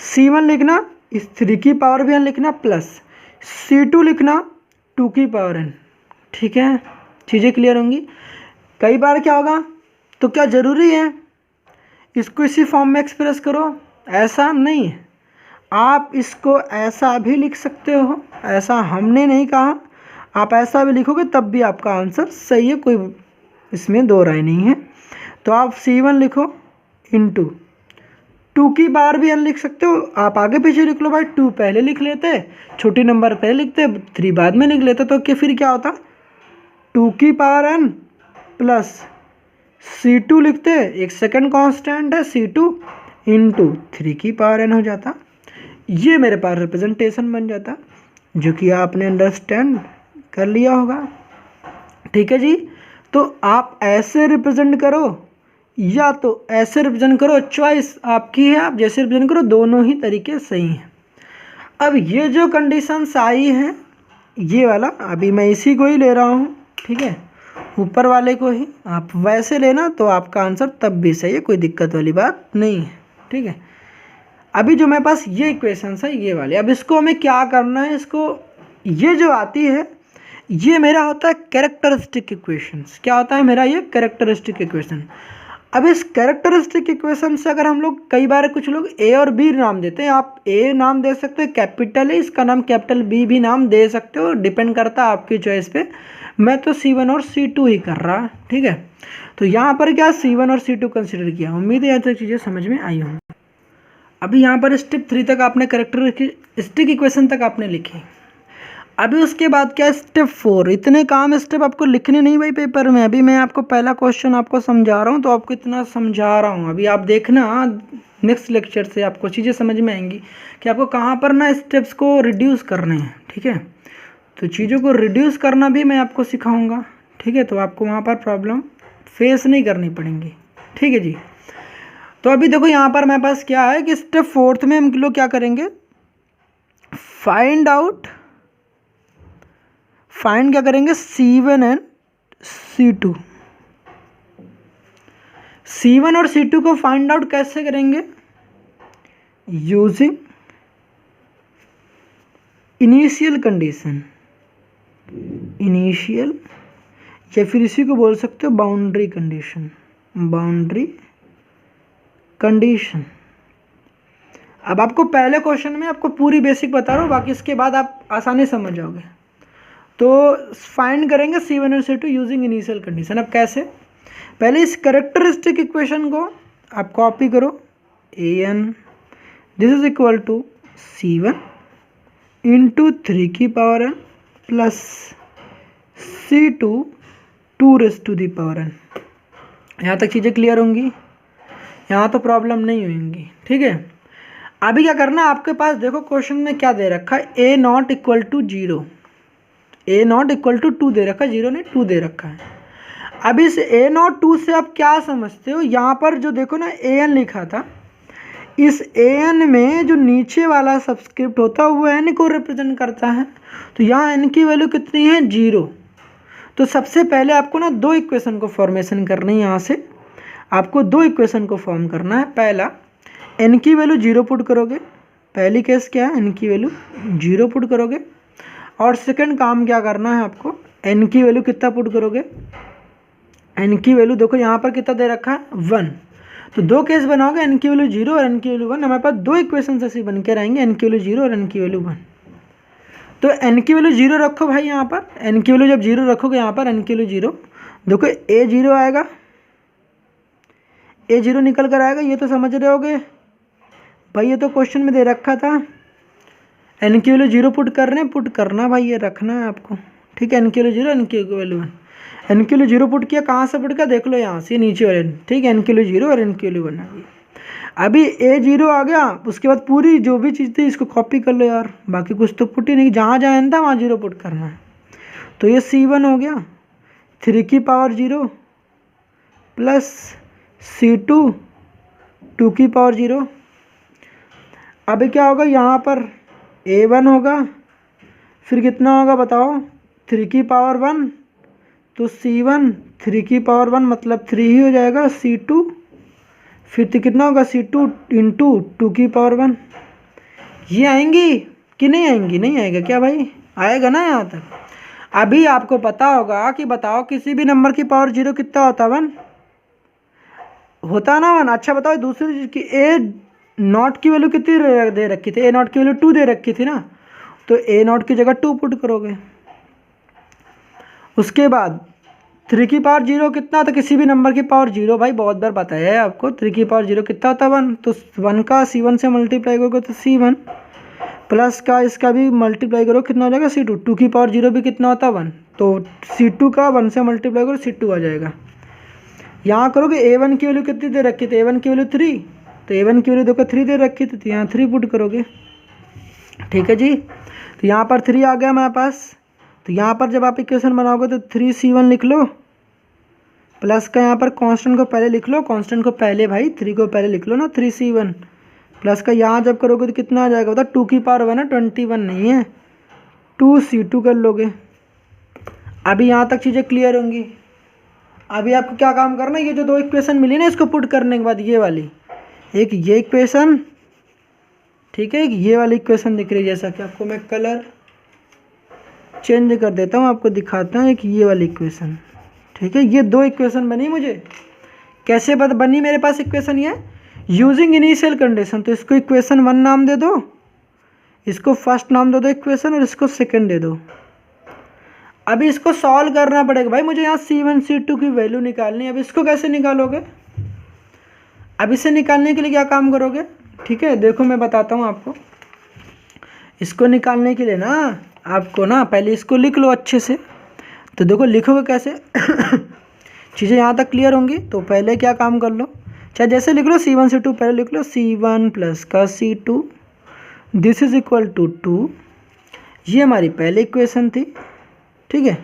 C1 लिखना, इस 3 की पावर भी n लिखना, प्लस C2 लिखना 2 की पावर n, ठीक है, चीज़ें क्लियर होंगी। कई बार क्या होगा, तो क्या ज़रूरी है इसको इसी फॉर्म में एक्सप्रेस करो, ऐसा नहीं है, आप इसको ऐसा भी लिख सकते हो, ऐसा हमने नहीं कहा, आप ऐसा भी लिखोगे तब भी आपका आंसर सही है, कोई इसमें दो राय नहीं है। तो आप C1 लिखो, इंटू 2 की पावर भी n लिख सकते हो, आप आगे पीछे लिख लो भाई, 2 पहले लिख लेते, छोटी नंबर पहले लिखते, 3 बाद में लिख लेते, तो फिर क्या होता 2 की पावर n प्लस C2 लिखते, एक सेकंड कांस्टेंट है C2 इंटू 3 की पावर n हो जाता। ये मेरे पास रिप्रेजेंटेशन बन जाता, जो कि आपने अंडरस्टैंड कर लिया होगा। ठीक है जी, तो आप ऐसे रिप्रेजेंट करो या तो ऐसे रिप्रेजेंट करो, चॉइस आपकी है, आप जैसे रिप्रेजेंट करो, दोनों ही तरीके सही हैं। अब ये जो कंडीशंस आई हैं, ये वाला अभी मैं इसी को ही ले रहा हूँ, ठीक है, ऊपर वाले को ही आप वैसे लेना तो आपका आंसर तब भी सही है, कोई दिक्कत वाली बात नहीं है। ठीक है, अभी जो मेरे पास ये इक्वेशंस है ये वाले, अब इसको हमें क्या करना है, इसको ये जो आती है ये मेरा होता है कैरेक्टरिस्टिक इक्वेशंस। क्या होता है मेरा ये कैरेक्टरिस्टिक इक्वेशन। अब इस कैरेक्टरिस्टिक इक्वेशन से अगर हम लोग, कई बार कुछ लोग ए और बी नाम देते हैं, आप ए नाम दे सकते हो, कैपिटल है इसका नाम, कैपिटल बी भी नाम दे सकते हो, डिपेंड करता है आपकी चॉइस पे। मैं तो C1 और C2 ही कर रहा, ठीक है। तो यहाँ पर क्या C1 और C2 कंसिडर किया, उम्मीद है यहाँ तक चीज़ें समझ में आई होंगी। अभी यहाँ पर स्टेप 3 तक आपने कैरेक्टरिस्टिक इक्वेशन तक आपने लिखी। अभी उसके बाद क्या स्टेप 4, इतने काम स्टेप आपको लिखने नहीं भाई पेपर में। अभी मैं आपको पहला क्वेश्चन आपको समझा रहा हूँ, तो आपको इतना समझा रहा हूँ, अभी आप देखना नेक्स्ट लेक्चर से आपको चीज़ें समझ में आएंगी कि आपको कहाँ पर ना स्टेप्स को रिड्यूस करने हैं। ठीक है, तो चीज़ों को रिड्यूस करना भी मैं आपको सिखाऊँगा। ठीक है, तो आपको वहाँ पर प्रॉब्लम फेस नहीं करनी पड़ेंगी। ठीक है जी, तो अभी देखो यहाँ पर मेरे पास क्या है कि स्टेप 4 में हम लोग क्या करेंगे, फाइंड क्या करेंगे C1 एंड C2। C1 और C2 को फाइंड आउट कैसे करेंगे, यूजिंग इनिशियल कंडीशन, इनिशियल या फिर इसी को बोल सकते हो बाउंड्री कंडीशन, बाउंड्री कंडीशन। अब आपको पहले क्वेश्चन में आपको पूरी बेसिक बता रहा हूँ, बाकी इसके बाद आप आसानी समझ जाओगे। तो फाइंड करेंगे C1 और C2 यूजिंग इनिशियल कंडीशन। अब कैसे, पहले इस कैरेक्टरिस्टिक इक्वेशन को आप कॉपी करो, an this is equal to C1 into 3 की power n plus C2 2 raise to the power n। यहाँ तक चीज़ें क्लियर होंगी, यहाँ तो प्रॉब्लम नहीं होंगी। ठीक है, अभी क्या करना है, आपके पास देखो क्वेश्चन में क्या दे रखा है, a not equal to 0, a not equal to 2 दे रखा है, 0 नहीं 2 दे रखा है। अब इस a नॉट 2 से आप क्या समझते हो, यहाँ पर जो देखो ना an लिखा था, इस an में जो नीचे वाला सब्सक्रिप्ट होता है वो n को रिप्रेजेंट करता है। तो यहाँ n की वैल्यू कितनी है, 0। तो सबसे पहले आपको ना 2 इक्वेशन को फॉर्मेशन करनी है, यहाँ से आपको 2 इक्वेशन को फॉर्म करना है। पहला n की वैल्यू 0 पुट करोगे, पहली केस क्या है, n की वैल्यू 0 पुट करोगे। और सेकंड काम क्या करना है आपको, n की वैल्यू कितना पुट करोगे, n की वैल्यू देखो यहाँ पर कितना दे रखा है 1। तो 2 केस बनाओगे, n की वैल्यू 0 और n की वैल्यू 1। हमारे पास 2 इक्वेशन ऐसे बन के रहेंगे, n की वैल्यू 0 और n की वैल्यू 1। तो n की वैल्यू 0 रखो भाई, यहाँ पर n की वैल्यू जब 0 रखोगे, यहाँ पर n की वैल्यू 0, देखो a 0 आएगा, a 0 निकल कर आएगा, ये तो समझ रहे होगे भाई, ये तो क्वेश्चन में दे रखा था। n की वैल्यू 0 पुट करना भाई, ये रखना है आपको। ठीक है, n की वैल्यू 0, n की वैल्यू 1, n की वैल्यू 0 पुट किया, कहाँ से पुट किया देख लो, यहाँ से नीचे वाले। ठीक है, n की वैल्यू 0 और n की वैल्यू 1 आ गई। अभी a 0 आ गया, उसके बाद पूरी जो भी चीज़ थी इसको कॉपी कर लो यार, बाकी कुछ तो पुट ही नहीं, जहाँ जहाँ n था वहाँ 0 पुट करना है। तो ये C1 हो गया 3 की पावर 0 प्लस C2 2 की पावर 0। अभी क्या होगा, यहाँ पर a1 होगा, फिर कितना होगा बताओ, 3 की पावर 1, तो C1 3 की पावर 1 मतलब 3 ही हो जाएगा, C2 फिर तो कितना होगा, C2 इंटू 2 की पावर 1। ये आएंगी कि नहीं आएंगी, नहीं आएगा क्या भाई, आएगा ना यहाँ तक। अभी आपको पता होगा कि बताओ किसी भी नंबर की पावर 0 कितना होता है, 1 होता ना 1। अच्छा बताओ दूसरी चीज़ की a नॉट की वैल्यू कितनी दे रखी थी, a नॉट की वैल्यू 2 दे रखी थी ना, तो a नॉट की जगह 2 पुट करोगे। उसके बाद 3 की पावर 0 कितना था, किसी भी नंबर की पावर 0, भाई बहुत बार बताया है आपको। 3 की पावर 0 कितना होता है 1, तो 1 का C1 से मल्टीप्लाई करोगे तो C1 प्लस का इसका भी मल्टीप्लाई करो कितना हो जाएगा C2। 2 की पावर 0 भी कितना होता है 1, तो C2 का 1 से मल्टीप्लाई करो C2 आ जाएगा। यहाँ करोगे A1 की वैल्यू कितनी दे रखी थी, A1 की वैल्यू 3, तो A1 की वैल्यू देखो 3 दे रखी थी, तो यहाँ 3 पुट करोगे। ठीक है जी, तो यहाँ पर 3 आ गया हमारे पास। तो यहाँ पर जब आप इक्वेशन बनाओगे तो 3C1 लिख लो, प्लस का यहाँ पर कांस्टेंट को पहले लिख लो, कांस्टेंट को पहले भाई 3 को पहले लिख लो ना, 3C1 प्लस का यहाँ जब करोगे तो कितना आ जाएगा बता, 2 की पावर 1 है, 21 नहीं है, 2C2 कर लोगे। अभी यहाँ तक चीज़ें क्लियर होंगी। अभी आपको क्या काम करना है, ये जो 2 इक्वेशन मिली ना इसको पुट करने के बाद ये वाली, एक ये इक्वेशन, ठीक है, एक ये वाली इक्वेशन दिख रही है, जैसा कि आपको मैं कलर चेंज कर देता हूँ, आपको दिखाता हूँ एक ये वाली इक्वेशन। ठीक है, ये 2 इक्वेशन बनी मुझे, कैसे बनी मेरे पास इक्वेशन ये, यूजिंग इनिशियल कंडीशन। तो इसको इक्वेशन 1 नाम दे दो, इसको फर्स्ट नाम दे दो इक्वेशन, और इसको सेकंड दे दो। अभी इसको सॉल्व करना पड़ेगा भाई, मुझे यहाँ C1 C2 की वैल्यू निकालनी है। अब इसको कैसे निकालोगे, अब इसे निकालने के लिए क्या काम करोगे, ठीक है, देखो मैं बताता हूँ आपको। इसको निकालने के लिए ना आपको ना पहले इसको लिख लो अच्छे से। तो देखो लिखोगे कैसे चीज़ें यहाँ तक क्लियर होंगी। तो पहले क्या काम कर लो, चाहे जैसे लिख लो C1 C2, पहले लिख लो C1 प्लस का C2 this is equal to 2। ये हमारी पहली इक्वेशन थी, ठीक है।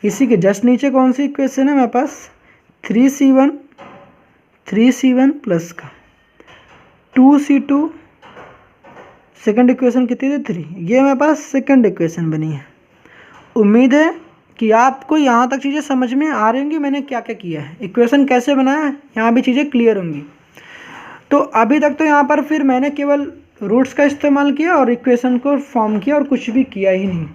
इसी के जस्ट नीचे कौन सी इक्वेशन है मेरे पास, 3C1 प्लस का 2C2, सेकंड इक्वेशन कितनी थी 3, ये मेरे पास सेकंड इक्वेशन बनी है। उम्मीद है कि आपको यहाँ तक चीज़ें समझ में आ रही होंगी, मैंने क्या क्या किया है, इक्वेशन कैसे बनाया है, यहाँ भी चीज़ें क्लियर होंगी। तो अभी तक तो यहाँ पर फिर मैंने केवल रूट्स का इस्तेमाल किया और इक्वेशन को फॉर्म किया और कुछ भी किया ही नहीं।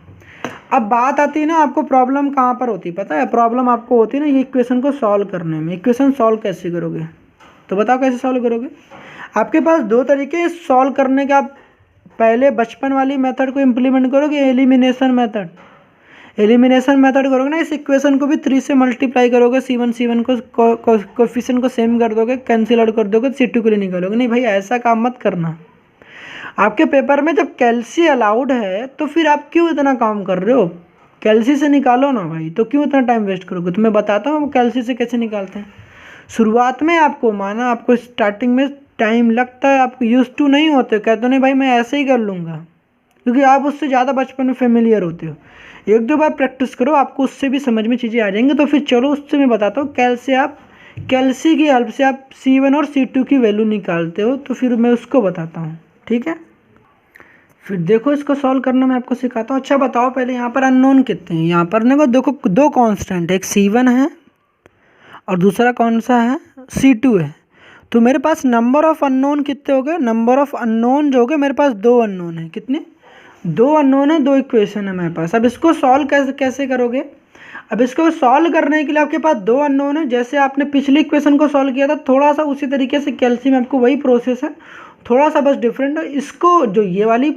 अब बात आती है ना, आपको प्रॉब्लम कहाँ पर होती है पता है, प्रॉब्लम आपको होती है ना ये इक्वेशन को सॉल्व करने में। इक्वेशन सॉल्व कैसे करोगे, तो बताओ कैसे सॉल्व करोगे। आपके पास 2 तरीके सॉल्व करने के। आप पहले बचपन वाली मेथड को इम्प्लीमेंट करोगे, एलिमिनेशन मेथड। एलिमिनेशन मेथड करोगे ना, इस इक्वेशन को भी 3 से मल्टीप्लाई करोगे, C1 को कोफिशिएंट को सेम कर दोगे, कैंसिल आउट कर दोगे, C2 के लिए निकालोगे। नहीं भाई ऐसा काम मत करना। आपके पेपर में जब कैल्सी अलाउड है तो फिर आप क्यों इतना काम कर रहे हो, कैल्सी से निकालो ना भाई, तो क्यों इतना टाइम वेस्ट करोगे। तो मैं बताता हूँ कैल्सी से कैसे निकालते हैं। शुरुआत में आपको माना, आपको स्टार्टिंग में टाइम लगता है, आप यूज टू नहीं होते, कहते नहीं भाई मैं ऐसे ही कर लूँगा, क्योंकि आप उससे ज़्यादा बचपन में फेमिलियर होते हो। 1-2 बार प्रैक्टिस करो, आपको उससे भी समझ में चीज़ें आ जाएंगी। तो फिर चलो उससे मैं बताता हूँ, कैल्सी की हेल्प से आप C1 और C2 की वैल्यू निकालते हो, तो फिर मैं उसको बताता हूँ, ठीक है। फिर देखो इसको सॉल्व करना मैं आपको सिखाता हूँ। अच्छा बताओ पहले यहाँ पर अननोन कितने हैं, यहाँ पर देखो 2 कांस्टेंट, एक C1 है और दूसरा कौन सा है C2 है। तो मेरे पास नंबर ऑफ़ अननोन कितने हो गए, नंबर ऑफ़ अननोन जो हो गए मेरे पास 2 अननोन है। कितने, 2 अननोन है, 2 इक्वेशन है मेरे पास। अब इसको सॉल्व कैसे करोगे, अब इसको सॉल्व करने के लिए आपके पास 2 अननोन है, जैसे आपने पिछली इक्वेशन को सॉल्व किया था थोड़ा सा उसी तरीके से कैल्सी में आपको वही प्रोसेस है, थोड़ा सा बस डिफरेंट है। इसको जो ये वाली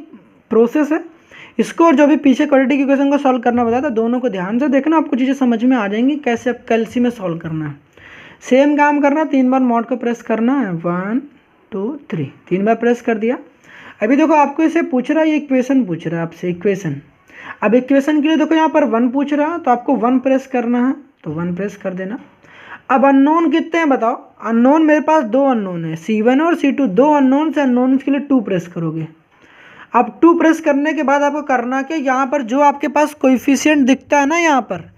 प्रोसेस है इसको और जो भी पीछे क्वाड्रेटिक इक्वेशन को सॉल्व करना बताया था, दोनों को ध्यान से देखना, आपको चीज़ें समझ में आ जाएंगी कैसे आप कैल्सी में सॉल्व करना है। सेम काम करना, 3 बार मॉड को प्रेस करना है, 1 2 3, 3 बार प्रेस कर दिया। अभी देखो आपको इसे पूछ रहा है, ये इक्वेशन पूछ रहा है आपसे, इक्वेशन। अब इक्वेशन के लिए देखो यहाँ पर 1 पूछ रहा है, तो आपको 1 प्रेस करना है, तो 1 प्रेस कर देना। अब अननोन कितने हैं बताओ, अननोन मेरे पास 2 अननोन है, C1 और C2, 2 अननोन से अननोन के लिए 2 प्रेस करोगे। अब 2 प्रेस करने के बाद आपको करना क्या, यहाँ पर जो आपके पास कोएफिशिएंट दिखता है ना, यहाँ पर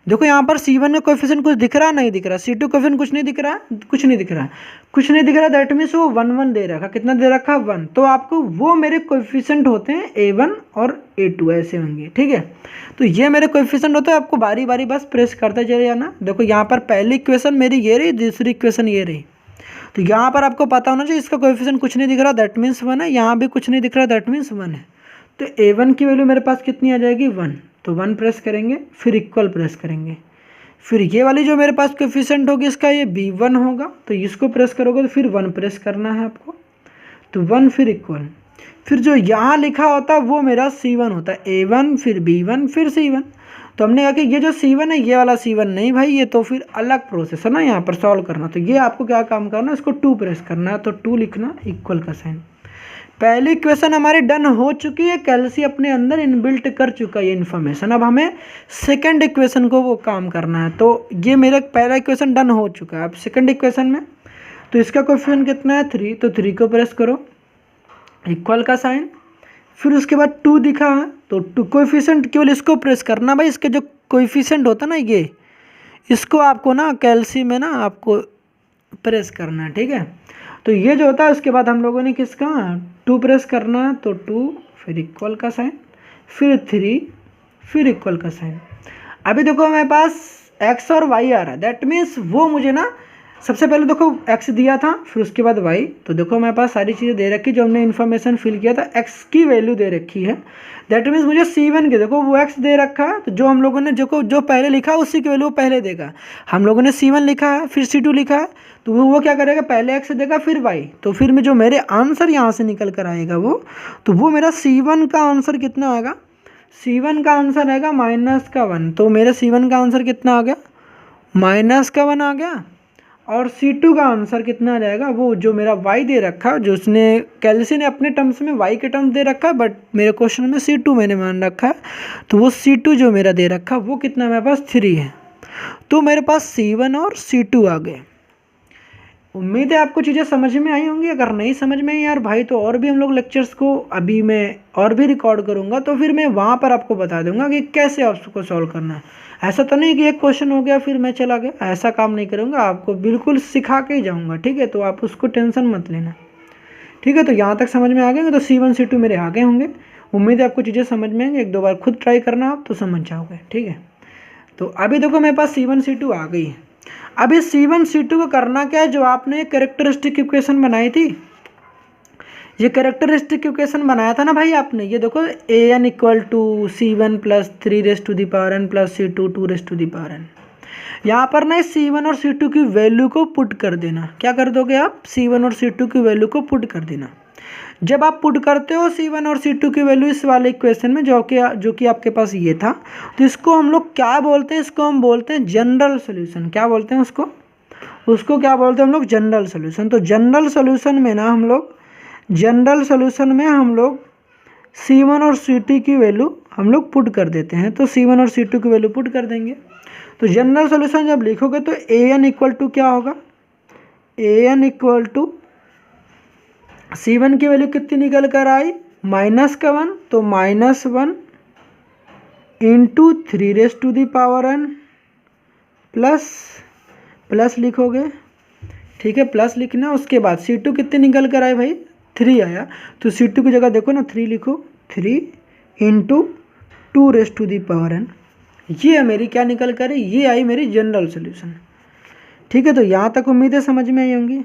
देखो, यहाँ पर C1 का कोएफिशिएंट कुछ दिख रहा नहीं दिख रहा, C2 कोएफिशिएंट कुछ नहीं दिख रहा, कुछ नहीं दिख रहा, दैट मीन्स वो 1 1 दे रखा, कितना दे रखा 1। तो आपको वो मेरे कोएफिशिएंट होते हैं A1 और A2 ऐसे होंगे, ठीक है। तो ये मेरे कोएफिशिएंट होते हैं, आपको बारी बारी बस प्रेस करते चले जाना। देखो यहाँ पर पहली इक्वेशन मेरी ये रही, दूसरी इक्वेशन ये रही। तो यहाँ पर आपको पता होना चाहिए इसका कोएफिशिएंट कुछ नहीं दिख रहा, दैट मीन्स 1 है, यहाँ भी कुछ नहीं दिख रहा, दैट मीन्स 1 है। तो A1 की वैल्यू मेरे पास कितनी आ जाएगी 1, तो 1 प्रेस करेंगे, फिर इक्वल प्रेस करेंगे। फिर ये वाली जो मेरे पास कोएफिशिएंट होगी इसका ये B1 होगा, तो इसको प्रेस करोगे तो फिर 1 प्रेस करना है आपको, तो 1 फिर इक्वल। फिर जो यहाँ लिखा होता है वो मेरा C1 होता है, A1 फिर B1 फिर C1। तो हमने कहा कि ये जो C1 है ये वाला C1 नहीं भाई, ये तो फिर अलग प्रोसेस है ना यहाँ पर सॉल्व करना। तो ये आपको क्या काम करना है, इसको 2 प्रेस करना है, तो 2 लिखना इक्वल का साइन। पहली इक्वेशन हमारी डन हो चुकी है, कैल्सी अपने अंदर इनबिल्ट कर चुका है ये इन्फॉर्मेशन। अब हमें सेकंड इक्वेशन को वो काम करना है। तो ये मेरा पहला इक्वेशन डन हो चुका है। अब सेकंड इक्वेशन में तो इसका कोएफिशिएंट कितना है 3, तो 3 को प्रेस करो इक्वल का साइन, फिर उसके बाद 2 दिखा है तो 2 कोएफिशिएंट केवल इसको प्रेस करना भाई, इसके जो कोएफिशिएंट होता है ना ये, इसको आपको ना कैल्सी में ना आपको प्रेस करना है, ठीक है। तो ये जो होता है उसके बाद हम लोगों ने किसका 2 प्रेस करना है, तो 2 फिर इक्वल का साइन, फिर 3 फिर इक्वल का साइन। अभी देखो हमारे पास x और y आ रहा है, दैट मीन्स वो मुझे ना सबसे पहले देखो x दिया था, फिर उसके बाद y। तो देखो हमारे पास सारी चीज़ें दे रखी जो हमने इन्फॉर्मेशन फिल किया था, x की वैल्यू दे रखी है, दैट मीन्स मुझे C1 के देखो वो x दे रखा है, तो जो हम लोगों ने जो पहले लिखा उसी की वैल्यू पहले देगा। हम लोगों ने C1 लिखा है फिर C2 लिखा है, तो वो क्या करेगा पहले x देगा फिर y। तो फिर में जो मेरे आंसर यहाँ से निकल कर आएगा वो मेरा C1 का आंसर कितना आएगा, C1 का आंसर आएगा -1। तो मेरे C1 का आंसर कितना आ गया -1 आ गया। और C2 का आंसर कितना आ जाएगा, वो जो मेरा y दे रखा है, जो उसने कैल्सी ने अपने टर्म्स में y के टर्म्स दे रखा है, बट मेरे क्वेश्चन में C2 मैंने मान रखा है, तो वो C2 जो मेरा दे रखा है वो कितना मेरे पास 3 है। तो मेरे पास C1 और C2 आ गए। उम्मीद है आपको चीज़ें समझ में आई होंगी। अगर नहीं समझ में आई यार भाई तो और भी हम लोग लेक्चर्स को अभी मैं और भी रिकॉर्ड करूँगा, तो फिर मैं वहाँ पर आपको बता दूंगा कि कैसे आपको सॉल्व करना है। ऐसा तो नहीं कि एक क्वेश्चन हो गया फिर मैं चला गया, ऐसा काम नहीं करूँगा, आपको बिल्कुल सिखा के ही जाऊँगा, ठीक है। तो आप उसको टेंशन मत लेना, ठीक है। तो यहाँ तक समझ में आ गए तो C1 C2 मेरे आ गए होंगे। उम्मीद है आपको चीज़ें समझ में आएंगे, 1-2 बार खुद ट्राई करना आप तो समझ जाओगे, ठीक है। तो अभी देखो मेरे पास C1 C2 आ गई है। अब इस C1 C2 को करना क्या है, जो आपने कैरेक्टरिस्टिक इक्वेशन बनाई थी, ये कैरेक्टरिस्टिक इक्वेशन बनाया था ना भाई आपने, ये देखो an equal to C1 plus 3n plus C2 2n। यहाँ पर ना इस C1 और C2 की वैल्यू को पुट कर देना। क्या कर दोगे आप, C1 और C2 की वैल्यू को पुट कर देना। जब आप पुट करते हो C1 और C2 की वैल्यू इस वाले इक्वेशन में जो कि आपके पास ये था, तो इसको हम लोग क्या बोलते हैं, इसको हम बोलते हैं जनरल सोल्यूशन। क्या बोलते हैं उसको क्या बोलते हैं हम लोग, जनरल सोल्यूशन। तो जनरल सोल्यूशन में ना हम लोग C1 और C2 की वैल्यू हम लोग पुट कर देते हैं। तो C1 और C2 की वैल्यू पुट कर देंगे। तो जनरल सोल्यूशन जब लिखोगे तो an इक्वल टू क्या होगा, an इक्वल टू C1 की वैल्यू कितनी निकल कर आई -1, तो -1 इंटू 3n प्लस लिखोगे, ठीक है, प्लस लिखना। उसके बाद C2 कितनी निकल कर आई भाई 3 आया, तो C2 की जगह देखो ना 3 लिखो, 3 इंटू 2n। ये है मेरी क्या निकल कर, ये आई मेरी जनरल सोल्यूशन, ठीक है। तो यहाँ तक उम्मीदें समझ में आई होंगी।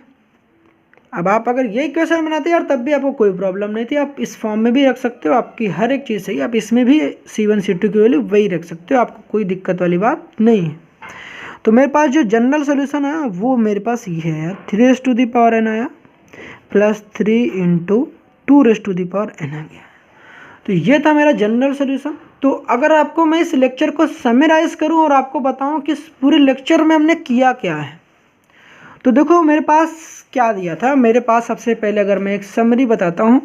अब आप अगर ये इक्वेशन बनाते यार तब भी आपको कोई प्रॉब्लम नहीं थी, आप इस फॉर्म में भी रख सकते हो, आपकी हर एक चीज़ सही, आप इसमें भी C1 C2 की वैल्यू वही रख सकते हो, आपको कोई दिक्कत वाली बात नहीं है। तो मेरे पास जो जनरल सोल्यूशन आया वो मेरे पास ये है यार, 3n आया प्लस 3 इंटू 2n आ गया। तो ये था मेरा जनरल सोल्यूशन। तो अगर आपको मैं इस लेक्चर को समराइज़ करूँ और आपको बताऊँ कि इस पूरे लेक्चर में हमने किया क्या है, तो देखो मेरे पास क्या दिया था। मेरे पास सबसे पहले अगर मैं एक समरी बताता हूँ,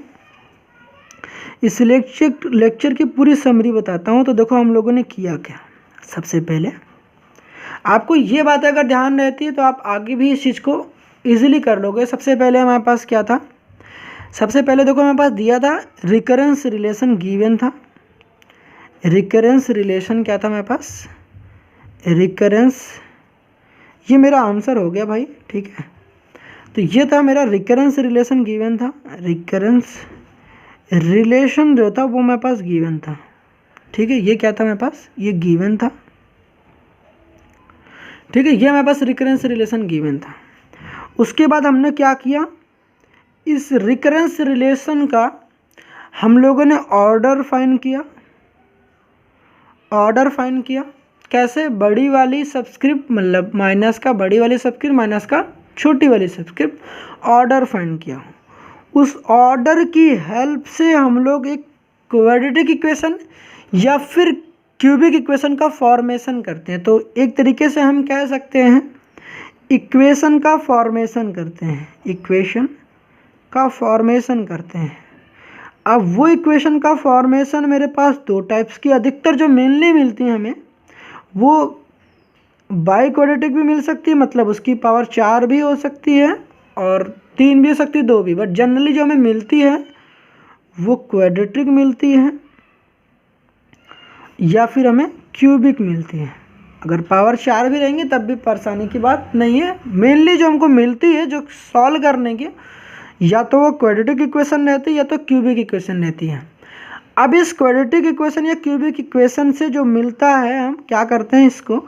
इस लेक्चर की पूरी समरी बताता हूँ, तो देखो हम लोगों ने किया क्या। सबसे पहले आपको ये बात अगर ध्यान रहती है तो आप आगे भी इस चीज़ को ईजिली कर लोगे। सबसे पहले हमारे पास क्या था, सबसे पहले देखो हमारे पास दिया था रिकरेंस रिलेशन गिवन था। रिकरेंस रिलेशन क्या था हमारे पास, रिकरेंस, ये मेरा आंसर हो गया भाई, ठीक है। तो ये था मेरा रिकरेंस रिलेशन गिवन था। रिकरेंस रिलेशन जो था वो मेरे पास गिवन था, ठीक है। ये क्या था मेरे पास, ये गिवन था, ठीक है। ये मेरे पास रिकरेंस रिलेशन गिवन था। उसके बाद हमने क्या किया, इस रिकरेंस रिलेशन का हम लोगों ने ऑर्डर फाइंड किया। ऑर्डर फाइंड किया कैसे, बड़ी वाली सबस्क्रिप्ट मतलब माइनस का बड़ी वाली सबस्क्रिप्ट माइनस का छोटी वाली सबस्क्रिप्ट, ऑर्डर फाइंड किया। उस ऑर्डर की हेल्प से हम लोग एक क्वाड्रेटिक इक्वेशन या फिर क्यूबिक इक्वेशन का फॉर्मेशन करते हैं। तो एक तरीके से हम कह सकते हैं इक्वेशन का फॉर्मेशन करते हैं, इक्वेशन का फॉर्मेशन करते हैं। अब वो इक्वेशन का फॉर्मेशन मेरे पास दो टाइप्स की अधिकतर जो मेनली मिलती हैं हमें, वो बाई क्वाड्रेटिक भी मिल सकती है, मतलब उसकी पावर 4 भी हो सकती है और 3 भी हो सकती है, 2 भी, बट जनरली जो हमें मिलती है वो क्वाड्रेटिक मिलती है या फिर हमें क्यूबिक मिलती है। अगर पावर 4 भी रहेंगे तब भी परेशानी की बात नहीं है। मेनली जो हमको मिलती है जो सॉल्व करने की, या तो वो क्वाड्रेटिक इक्वेशन रहती है या तो क्यूबिक इक्वेशन रहती है। अब इस क्वाड्रेटिक इक्वेशन या क्यूबिक इक्वेशन से जो मिलता है, हम क्या करते हैं, इसको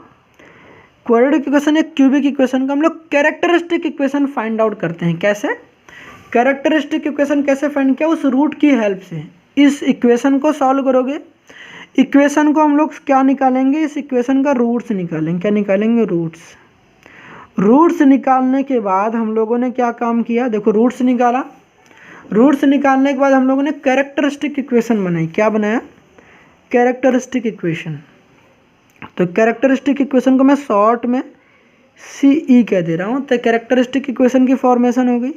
क्वाड्रेटिक इक्वेशन या क्यूबिक इक्वेशन का हम लोग कैरेक्टरिस्टिक इक्वेशन फाइंड आउट करते हैं। कैसे कैरेक्टरिस्टिक इक्वेशन कैसे फाइंड किया, उस रूट की हेल्प से। इस इक्वेशन को सॉल्व करोगे, इक्वेशन को हम लोग क्या निकालेंगे, इस इक्वेशन का रूट्स निकालेंगे। क्या निकालेंगे, रूट्स। रूट्स निकालने के बाद हम लोगों ने क्या काम किया, देखो रूट्स निकाला, रूट्स निकालने के बाद हम लोगों ने कैरेक्टरिस्टिक इक्वेशन बनाई। क्या बनाया, कैरेक्टरिस्टिक इक्वेशन। तो कैरेक्टरिस्टिक इक्वेशन को मैं शॉर्ट में CE कह दे रहा हूँ। तो कैरेक्टरिस्टिक इक्वेशन की फॉर्मेशन हो गई।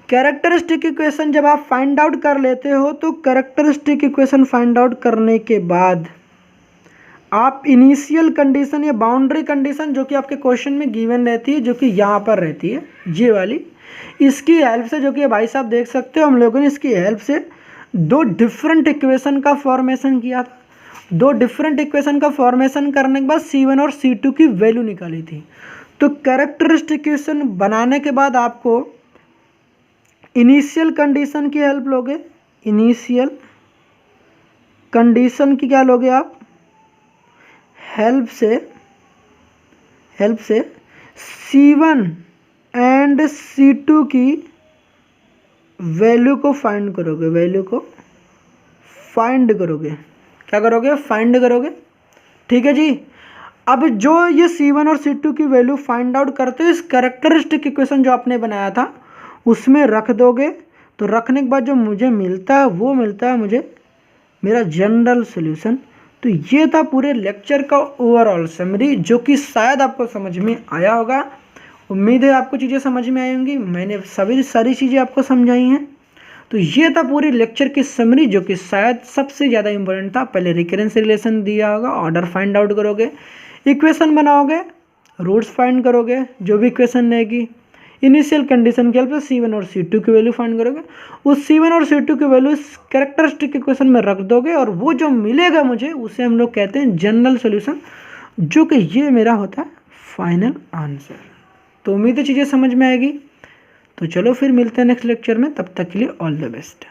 कैरेक्टरिस्टिक इक्वेशन जब आप फाइंड आउट कर लेते हो, तो कैरेक्टरिस्टिक इक्वेशन फाइंड आउट करने के बाद आप इनिशियल कंडीशन या बाउंड्री कंडीशन जो कि आपके क्वेश्चन में गिवन रहती है, जो कि यहाँ पर रहती है ये वाली, इसकी हेल्प से, जो कि भाई साहब देख सकते हो, हम लोगों ने इसकी हेल्प से दो डिफरेंट इक्वेशन का फॉर्मेशन किया था। दो डिफरेंट इक्वेशन का फॉर्मेशन करने के बाद C1 और C2 की वैल्यू निकाली थी। तो कैरेक्टरिस्टिक इक्वेशन बनाने के बाद आपको इनिशियल कंडीशन की हेल्प लोगे, इनिशियल कंडीशन की क्या लोगे आप, हेल्प से C1 एंड C2 की वैल्यू को फाइंड करोगे, वैल्यू को फाइंड करोगे। क्या करोगे, फाइंड करोगे। ठीक है जी। अब जो ये C1 और C2 की वैल्यू फाइंड आउट करते हो, इस कैरेक्टरिस्टिक इक्वेशन जो आपने बनाया था उसमें रख दोगे। तो रखने के बाद जो मुझे मिलता है वो मिलता है मुझे मेरा जनरल सॉल्यूशन। तो ये था पूरे लेक्चर का ओवरऑल समरी, जो कि शायद आपको समझ में आया होगा। उम्मीद है आपको चीज़ें समझ में आई होंगी। मैंने सारी चीज़ें आपको समझाई हैं। तो ये था पूरी लेक्चर की समरी, जो कि शायद सबसे ज़्यादा इंपॉर्टेंट था। पहले रिकरेंस रिलेशन दिया होगा, ऑर्डर फाइंड आउट करोगे, इक्वेशन बनाओगे, रूट्स फाइंड करोगे, जो भी इक्वेशन रहेगी, इनिशियल कंडीशन के हेल्प से C1 और C2 की वैल्यू फाइंड करोगे। उस C1 और C2 की वैल्यू कैरेक्टरिस्टिक इक्वेशन में रख दोगे और वो जो मिलेगा मुझे, उसे हम लोग कहते हैं जनरल सॉल्यूशन, जो कि ये मेरा होता है फाइनल आंसर। तो उम्मीद है चीज़ें समझ में आएगी। तो चलो फिर मिलते हैं नेक्स्ट लेक्चर में, तब तक के लिए ऑल द बेस्ट।